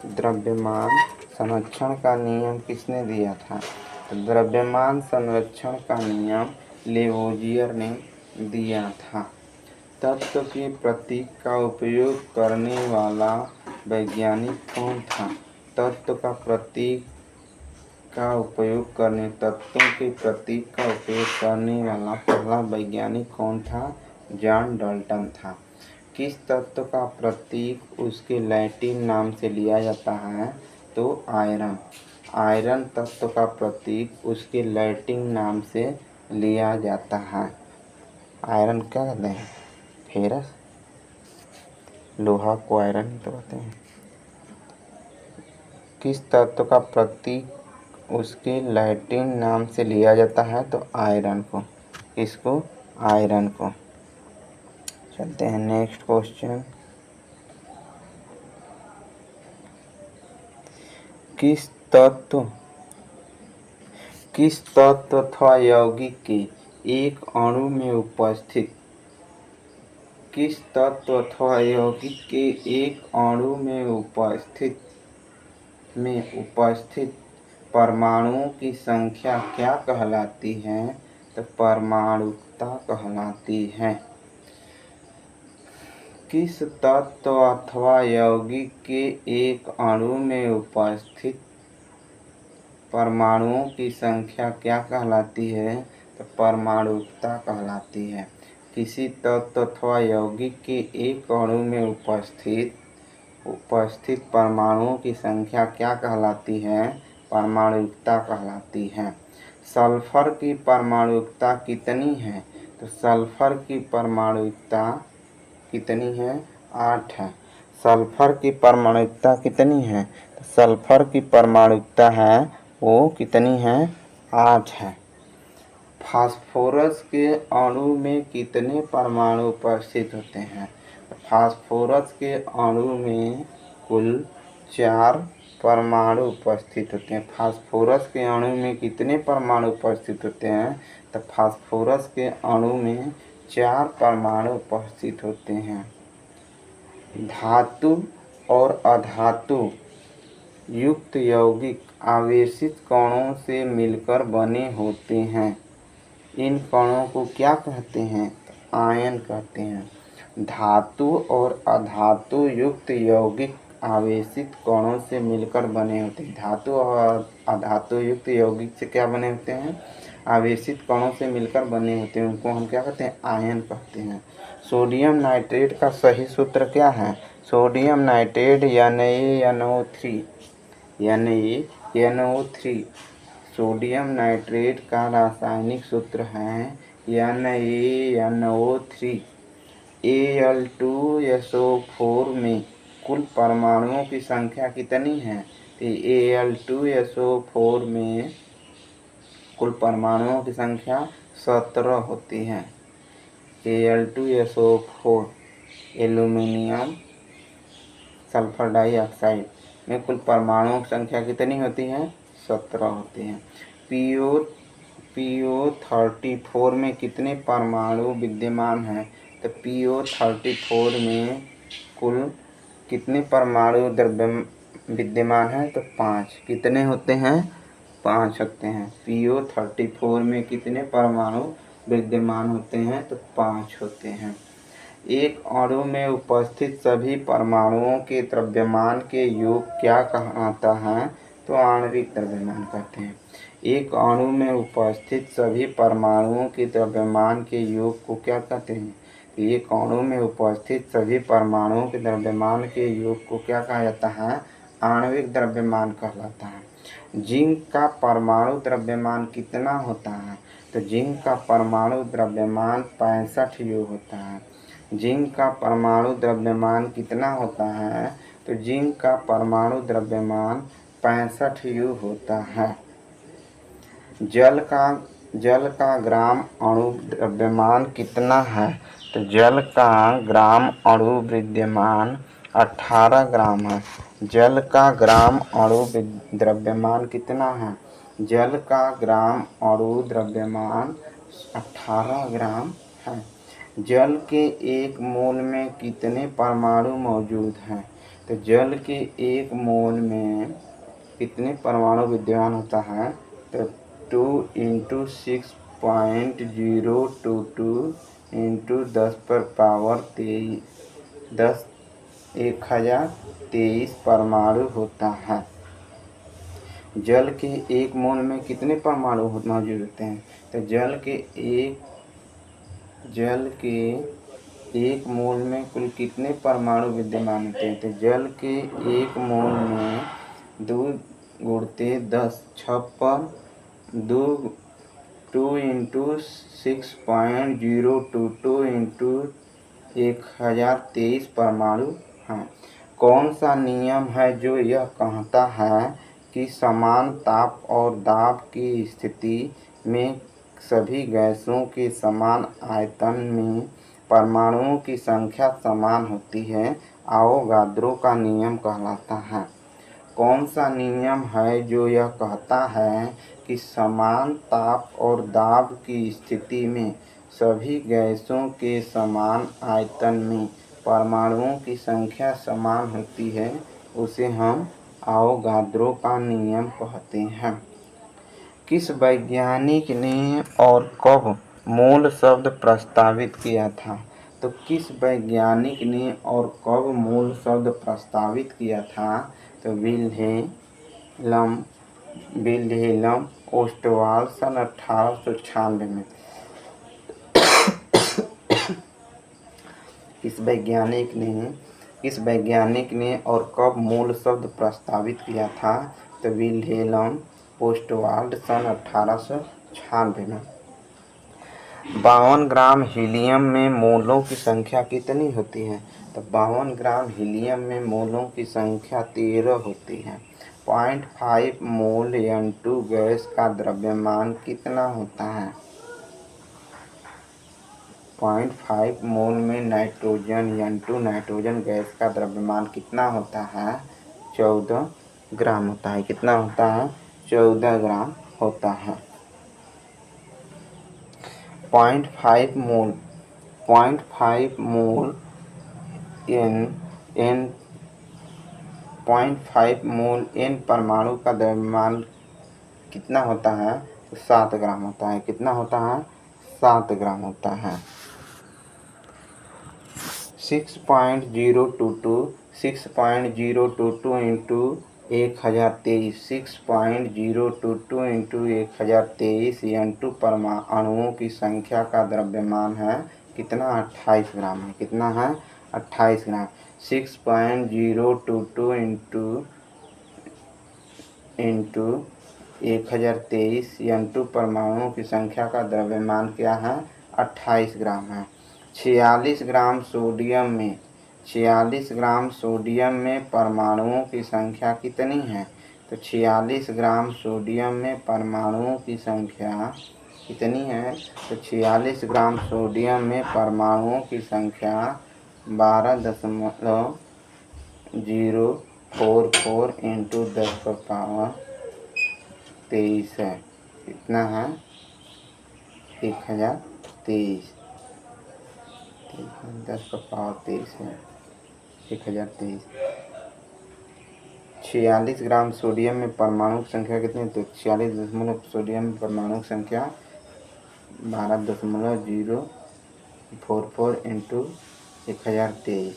द्रव्यमान संरक्षण का नियम किसने दिया था? तो द्रव्यमान संरक्षण का नियम लेवोजियर ने दिया था। तत्व के प्रतीक का उपयोग करने वाला वैज्ञानिक कौन था? तत्वों के प्रतीक का उपयोग करने वाला पहला वैज्ञानिक कौन था? जॉन डाल्टन था। किस तत्व का प्रतीक उसके लैटिन नाम से लिया जाता है? तो आयरन। आयरन तत्व का प्रतीक उसके लैटिन नाम से लिया जाता है। आयरन क्या कहते हैं? फेरस। लोहा को आयरन तो कहते हैं। किस तत्व का प्रतीक उसके लैटिन नाम से लिया जाता है? तो आयरन को। इसको आयरन को। चलते हैं नेक्स्ट क्वेश्चन। किस तत्व अथवा यौगिक के एक अणु में उपस्थित परमाणुओं की संख्या क्या कहलाती है? तो परमाणुकता कहलाती है। किस तत्व अथवा यौगिक के एक अणु में उपस्थित परमाणुओं की संख्या क्या कहलाती है? तो परमाणुकता कहलाती है। किसी तत्व अथवा यौगिक के एक अणु में उपस्थित परमाणुओं की संख्या क्या कहलाती है? परमाणुकता कहलाती है। सल्फर की परमाणुकता कितनी है? तो सल्फर की परमाणुकता कितनी है? 8 है। सल्फर की परमाणुकता कितनी है? तो सल्फर की परमाणुकता है वो कितनी है? 8 है। फास्फोरस के अणु में कितने परमाणु उपस्थित होते हैं? फास्फोरस के अणु में कुल 4 परमाणु उपस्थित होते हैं। फास्फोरस के अणु में कितने परमाणु उपस्थित होते हैं? तो फास्फोरस के अणु में 4 परमाणु उपस्थित होते हैं। धातु और अधातु युक्त यौगिक आवेशित कणों से मिलकर बने होते हैं। इन कणों को क्या कहते हैं? तो आयन कहते हैं। धातु और अधातु युक्त यौगिक आवेशित कणों से मिलकर बने होते हैं। धातु और अधातु युक्त यौगिक से क्या बने होते हैं? आवेशित कणों से मिलकर बने होते हैं। उनको हम क्या कहते हैं? आयन कहते हैं। सोडियम नाइट्रेट का सही सूत्र क्या है? Sodium nitrate NaNO3 sodium nitrate का रासायनिक सूत्र है NaNO3। Al2SO4 में कुल परमाणुओं की संख्या कितनी है? तो Al2SO4 में कुल परमाणुओं की संख्या 17 होती है। Al2SO4 एल्यूमिनियम सल्फर डाइऑक्साइड में कुल परमाणुओं की संख्या कितनी होती है? 17 होती है। PO34 में कितने परमाणु विद्यमान हैं? तो PO34 में कुल कितने परमाणु द्रव्य विद्यमान हैं? तो 5। कितने होते हैं? 5 होते हैं। PO34 में कितने परमाणु विद्यमान होते हैं? तो 5 होते हैं। एक अणु में उपस्थित सभी परमाणुओं के द्रव्यमान के योग क्या कहलाता है? तो आणविक द्रव्यमान कहते हैं। एक अणु में उपस्थित सभी परमाणुओं के द्रव्यमान के योग को क्या कहते हैं? एक अणु में उपस्थित सभी परमाणुओं के द्रव्यमान के योग को क्या कहा जाता है? आणविक द्रव्यमान कहलाता है। जिंक का परमाणु द्रव्यमान कितना होता है? तो जिंक का परमाणु द्रव्यमान 65 योग होता है। जिंक का परमाणु द्रव्यमान कितना होता है? तो जिंक का परमाणु द्रव्यमान 65 यू होता है। जल का ग्राम अणु द्रव्यमान कितना है? तो जल का ग्राम अणु द्रव्यमान 18 ग्राम है। जल का ग्राम अणु द्रव्यमान कितना है? जल का ग्राम अणु द्रव्यमान 18 ग्राम है। जल के एक मोल में कितने परमाणु मौजूद हैं? तो जल के एक मोल में कितने परमाणु विद्यमान होता है? तो 2 × 6.022 × 1023 परमाणु होता है। जल के एक मोल में कितने परमाणु मौजूद होते हैं? तो जल के एक मोल में कुल कितने परमाणु विद्यमान होते हैं? तो जल के एक मोल में 2 × 10 56 2 × 6.022 × 1023 परमाणु हैं। कौन सा नियम है जो यह कहता है कि समान ताप और दाब की स्थिति में सभी गैसों के समान आयतन में परमाणुओं की संख्या समान होती है? आवोगाद्रो का नियम कहलाता है। कौन सा नियम है जो यह कहता है कि समान ताप और दाब की स्थिति में सभी गैसों के समान आयतन में परमाणुओं की संख्या समान होती है? उसे हम आवोगाद्रो का नियम कहते हैं। किस वैज्ञानिक ने और कब मूल शब्द प्रस्तावित किया था? तो किस वैज्ञानिक ने और कब मूल शब्द प्रस्तावित किया था? तो विल्हेल्म ओस्टवाल्ड सन 1896 में। किस वैज्ञानिक ने और कब मूल शब्द प्रस्तावित किया था? तो विल्हेल्म पोस्टवाल्ड सन 1896 में। 52 ग्राम हीलियम में मोलों की संख्या कितनी होती है? तो 52 ग्राम हीलियम में मोलों की संख्या 13 होती है। 0.5 मोल N2 गैस का द्रव्यमान कितना होता है? 0.5 मोल में नाइट्रोजन N2 नाइट्रोजन गैस का द्रव्यमान कितना होता है? 14 ग्राम होता है। कितना होता है? 14 ग्राम होता है। 0.5 मोल 0.5 मोल N 0.5 मोल N परमाणु का द्रव्यमान कितना होता है? तो 7 ग्राम होता है। कितना होता है? 7 ग्राम होता है। 6.022 6.022 इंटू 1023 6.022 इंटू 1023 N2 परमाणुओं की संख्या का द्रव्यमान है कितना? 28 ग्राम है। कितना है? 28 ग्राम। 6.022 इंटू 1023 N2 परमाणुओं की संख्या का द्रव्यमान क्या है? 28 ग्राम है। 46 ग्राम सोडियम में परमाणुओं की संख्या कितनी है? तो 46 ग्राम सोडियम में परमाणुओं की संख्या कितनी है? तो 46 ग्राम सोडियम में परमाणुओं की संख्या 12.044 इंटू 10⁻23 है। कितना है? 1023 10⁻23 है। 1023। 46 ग्राम सोडियम में परमाणु की संख्या कितनी? तो 46 सोडियम में परमाणु की संख्या 12.044 इंटू 1023।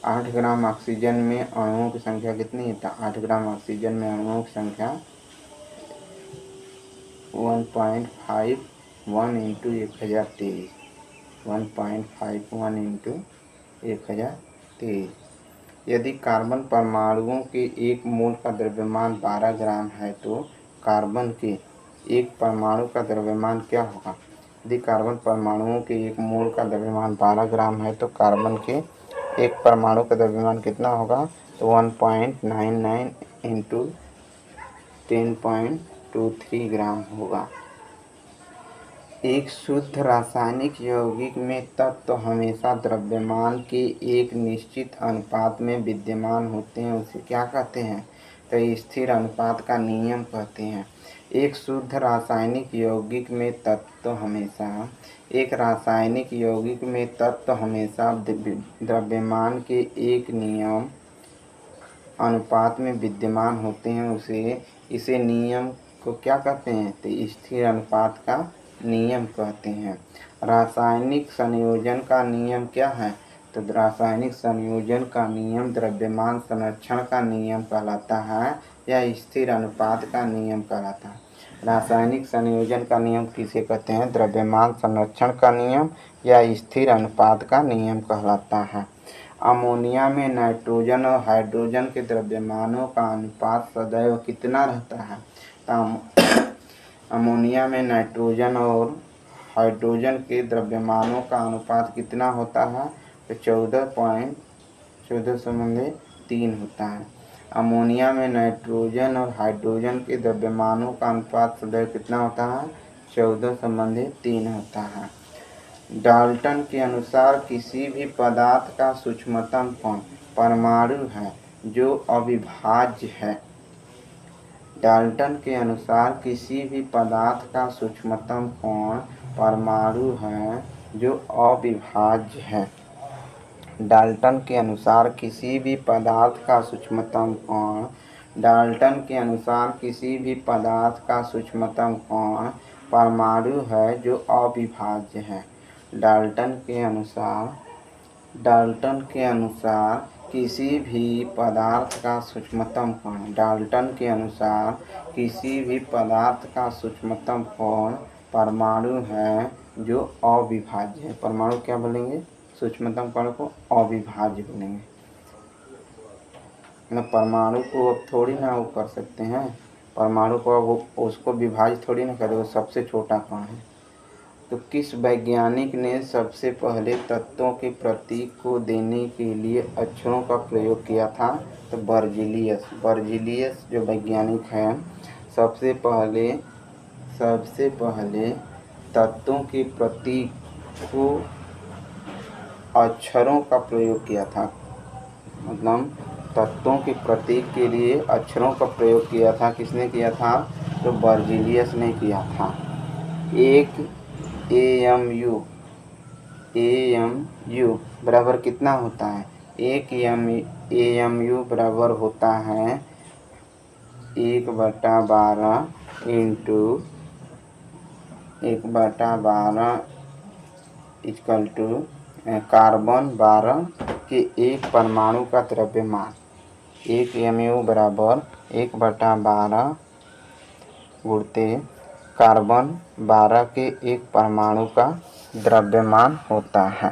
8 ग्राम ऑक्सीजन में अणुओं की संख्या कितनी है? तो 8 ग्राम ऑक्सीजन में अणुओं की संख्या 1.51 इंटू 1023 1.51 इंटू 1023। यदि कार्बन परमाणुओं के एक मोल का द्रव्यमान 12 ग्राम है तो कार्बन के एक परमाणु का द्रव्यमान क्या होगा? यदि कार्बन परमाणुओं के एक मोल का द्रव्यमान 12 ग्राम है तो कार्बन के एक परमाणु का द्रव्यमान कितना होगा? तो 1.99 इंटू 10.23 ग्राम होगा। एक शुद्ध रासायनिक यौगिक में तत्व हमेशा द्रव्यमान के एक निश्चित अनुपात में विद्यमान होते हैं। उसे क्या कहते हैं? तो स्थिर अनुपात का नियम कहते हैं। एक शुद्ध रासायनिक यौगिक में तत्व हमेशा द्रव्यमान के एक नियम अनुपात में विद्यमान होते हैं। इसे नियम को क्या कहते हैं? तो स्थिर अनुपात का नियम कहते हैं। रासायनिक संयोजन का नियम क्या है? तो रासायनिक संयोजन का नियम द्रव्यमान संरक्षण का नियम कहलाता है या स्थिर अनुपात का नियम कहलाता है। रासायनिक संयोजन का नियम किसे कहते हैं? द्रव्यमान संरक्षण का नियम या स्थिर अनुपात का नियम कहलाता है। अमोनिया में नाइट्रोजन और हाइड्रोजन के द्रव्यमानों का अनुपात सदैव कितना रहता है? अमोनिया में नाइट्रोजन और हाइड्रोजन के द्रव्यमानों का अनुपात कितना होता है? तो 14.14/3 होता है। अमोनिया में नाइट्रोजन और हाइड्रोजन के द्रव्यमानों का अनुपात सदैव कितना होता है? 14/3 होता है। डाल्टन के अनुसार किसी भी पदार्थ का सूक्ष्मतम कण परमाणु है जो अविभाज्य है। डाल्टन के अनुसार किसी भी पदार्थ का सूक्ष्मतम कण परमाणु है जो अविभाज्य है। डाल्टन के अनुसार किसी भी पदार्थ का सूक्ष्मतम कण परमाणु है जो अविभाज्य है। डाल्टन के अनुसार किसी भी पदार्थ का सूक्ष्मतम कण परमाणु है जो अविभाज्य है। परमाणु क्या बोलेंगे? सूक्ष्मतम कण को अविभाज्य बोलेंगे। मतलब परमाणु को अब थोड़ी ना वो कर सकते हैं, परमाणु को वो उसको विभाजित थोड़ी ना करे, वो सबसे छोटा कण है। तो किस वैज्ञानिक ने सबसे पहले तत्वों के प्रतीक को देने के लिए अक्षरों का प्रयोग किया था? तो बर्जिलियस जो वैज्ञानिक हैं सबसे पहले तत्वों के प्रतीक को अक्षरों का प्रयोग किया था। मतलब तत्वों के प्रतीक के लिए अक्षरों का प्रयोग किया था। किसने किया था? तो बर्जिलियस ने किया था। एक AMU बराबर कितना होता है? एक AMU बराबर होता है 1/12 इंटू 1/12 इक्वल टू कार्बन 12 के एक परमाणु का द्रव्यमान। 1 AMU बराबर 1/12 गुणित कार्बन 12 के एक परमाणु का द्रव्यमान होता है।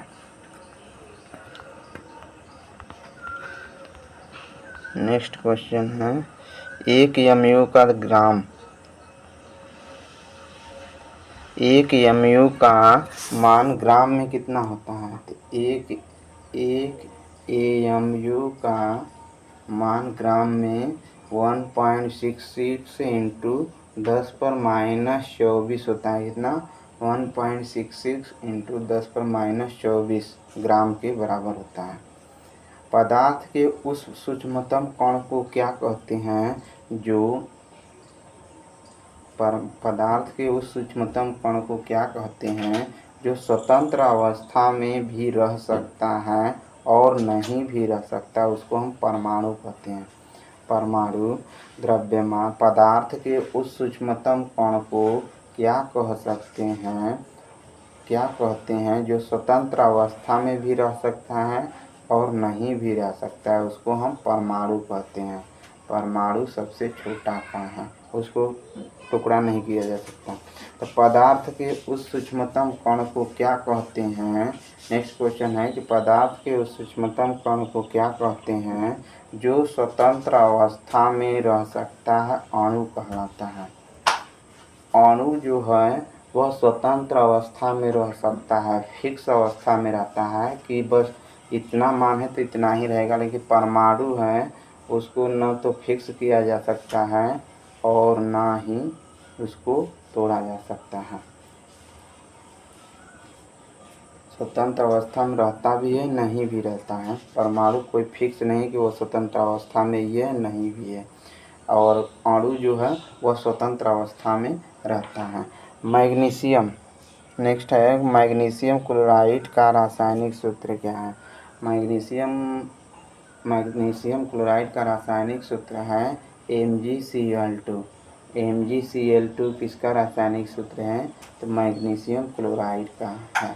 नेक्स्ट क्वेश्चन है 1 MU का ग्राम। 1 MU का मान ग्राम में कितना होता है? तो एक AMU का मान ग्राम में 1.66 इंटू 10⁻24 होता है। कितना? 1.66 इंटू 10⁻24 ग्राम के बराबर होता है। पदार्थ के उस सूक्ष्मतम कण को क्या कहते हैं जो पदार्थ के उस सूक्ष्मतम कण को क्या कहते हैं जो स्वतंत्र अवस्था में भी रह सकता है और नहीं भी रह सकता? उसको हम परमाणु कहते हैं। परमाणु द्रव्यमान पदार्थ के उस सूक्ष्मतम कण को क्या कहते हैं जो स्वतंत्र अवस्था में भी रह सकता है और नहीं भी रह सकता है? उसको हम परमाणु कहते हैं। परमाणु सबसे छोटा कण है, उसको टुकड़ा नहीं किया जा सकता। तो पदार्थ के उस सूक्ष्मतम कण को क्या कहते हैं? नेक्स्ट क्वेश्चन है कि पदार्थ के उस सूक्ष्मतम कण को क्या कहते हैं जो स्वतंत्र अवस्था में रह सकता है? अणु कहलाता है। अणु जो है वह स्वतंत्र अवस्था में रह सकता है, फिक्स अवस्था में रहता है कि बस इतना मान है तो इतना ही रहेगा। लेकिन परमाणु है उसको न तो फिक्स किया जा सकता है और ना ही उसको तोड़ा जा सकता है। स्वतंत्र अवस्था में रहता भी है, नहीं भी रहता है। परमाणु कोई फिक्स नहीं कि वो स्वतंत्र अवस्था में ही है, नहीं भी है। और अणु जो है वह स्वतंत्र अवस्था में रहता है। मैग्नीशियम नेक्स्ट है, मैग्नीशियम क्लोराइड का रासायनिक सूत्र क्या है? मैग्नीशियम क्लोराइड का रासायनिक सूत्र है MgCl2। MgCl2 किसका रासायनिक सूत्र है? तो मैग्नीशियम क्लोराइड का है।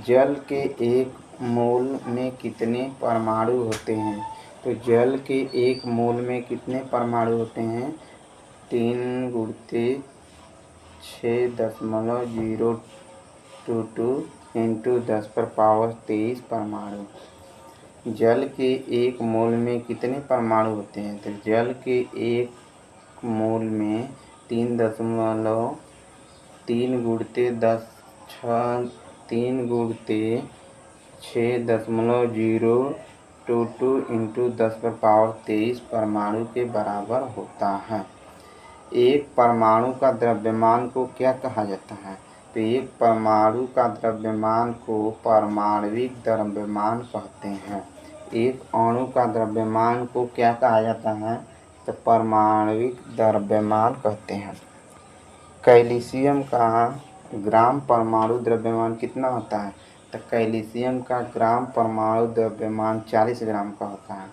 जल के एक मोल में कितने परमाणु होते हैं? तो जल के एक मोल में कितने परमाणु होते हैं? 3 × 6.022 इंटू 10⁻23 परमाणु। जल के एक मोल में कितने परमाणु होते हैं? तो जल के एक मोल में 3 × 6.022 इंटू 10⁻23 परमाणु के बराबर होता है। एक परमाणु का द्रव्यमान को क्या कहा जाता है? तो एक परमाणु का द्रव्यमान को परमाणविक द्रव्यमान कहते हैं। एक अणु का द्रव्यमान को क्या कहा जाता है? तो परमाणविक द्रव्यमान कहते हैं। कैल्शियम का ग्राम परमाणु द्रव्यमान कितना होता है? तो कैल्शियम का ग्राम परमाणु द्रव्यमान 40 ग्राम का होता है।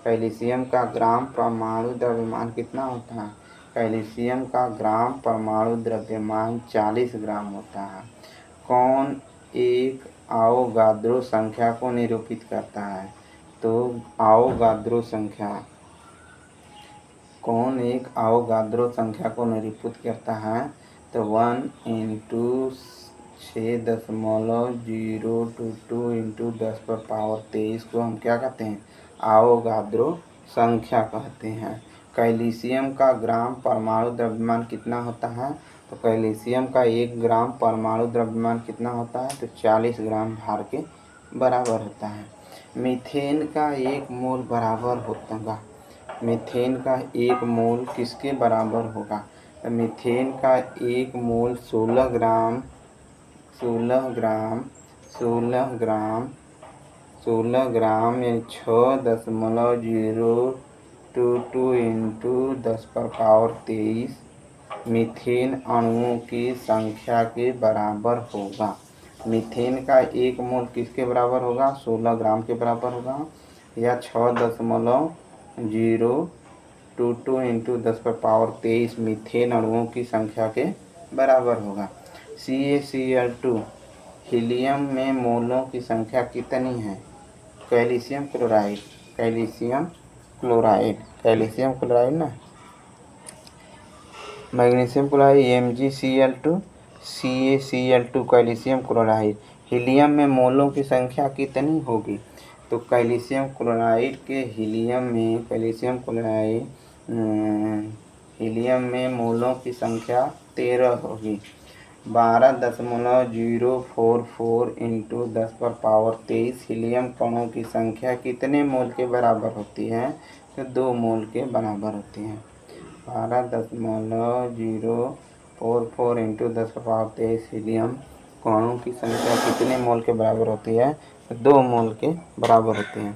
कैल्शियम का ग्राम परमाणु द्रव्यमान कितना होता है? कैल्शियम का ग्राम परमाणु द्रव्यमान 40 ग्राम होता है। कौन एक आवोगाद्रो संख्या को निरूपित करता है? तो आवोगाद्रो संख्या कौन एक आवोगाद्रो संख्या को निरूपित करता है? तो 1 × 6.022 इंटू 10⁻23 को हम क्या कहते हैं? आवोगाद्रो संख्या कहते हैं। कैल्शियम का ग्राम परमाणु द्रव्यमान कितना होता है? तो कैल्शियम का 1 ग्राम परमाणु द्रव्यमान कितना होता है? तो 40 ग्राम भार के बराबर होता है। मीथेन का 1 मोल बराबर होगा, मीथेन का 1 मोल किसके बराबर होगा? तो मीथेन का 1 मोल 16 ग्राम 16 ग्राम यानी 6.022 इंटू 10⁻23 मीथेन अणुओं की संख्या के बराबर होगा। मीथेन का 1 मोल किसके बराबर होगा? 16 ग्राम के बराबर होगा, या 6.022 इंटू 10⁻23 मीथेन अणुओं की संख्या के बराबर होगा। CaCl2 हीलियम में मोलों की संख्या कितनी है? कैल्शियम क्लोराइड ना, magnesium chloride MgCl2 CaCl2 calcium chloride. Helium में मोलों की संख्या कितनी होगी? तो कैल्शियम हीलियम में मोलों की संख्या 13 होगी। 12.044 इंटू 10⁻23 हीलियम कणों की संख्या कितने मोल के बराबर होती है? तो 2 मोल के बराबर होती है। 12.044 इंटू 10⁻23 हीलियम कणों की संख्या कितने मोल के बराबर होती है? तो 2 मोल के बराबर होती है।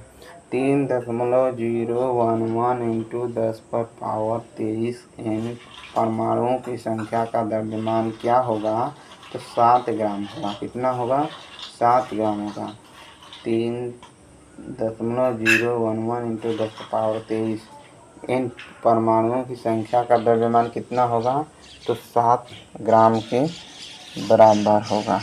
3.011 इंटू 10⁻23 इन परमाणुओं की संख्या का द्रव्यमान क्या होगा? तो 7 ग्राम होगा। कितना होगा? 7 ग्राम होगा। 3.011 इंटू 10⁻23 इन परमाणुओं की संख्या का द्रव्यमान कितना होगा? तो 7 ग्राम के बराबर होगा।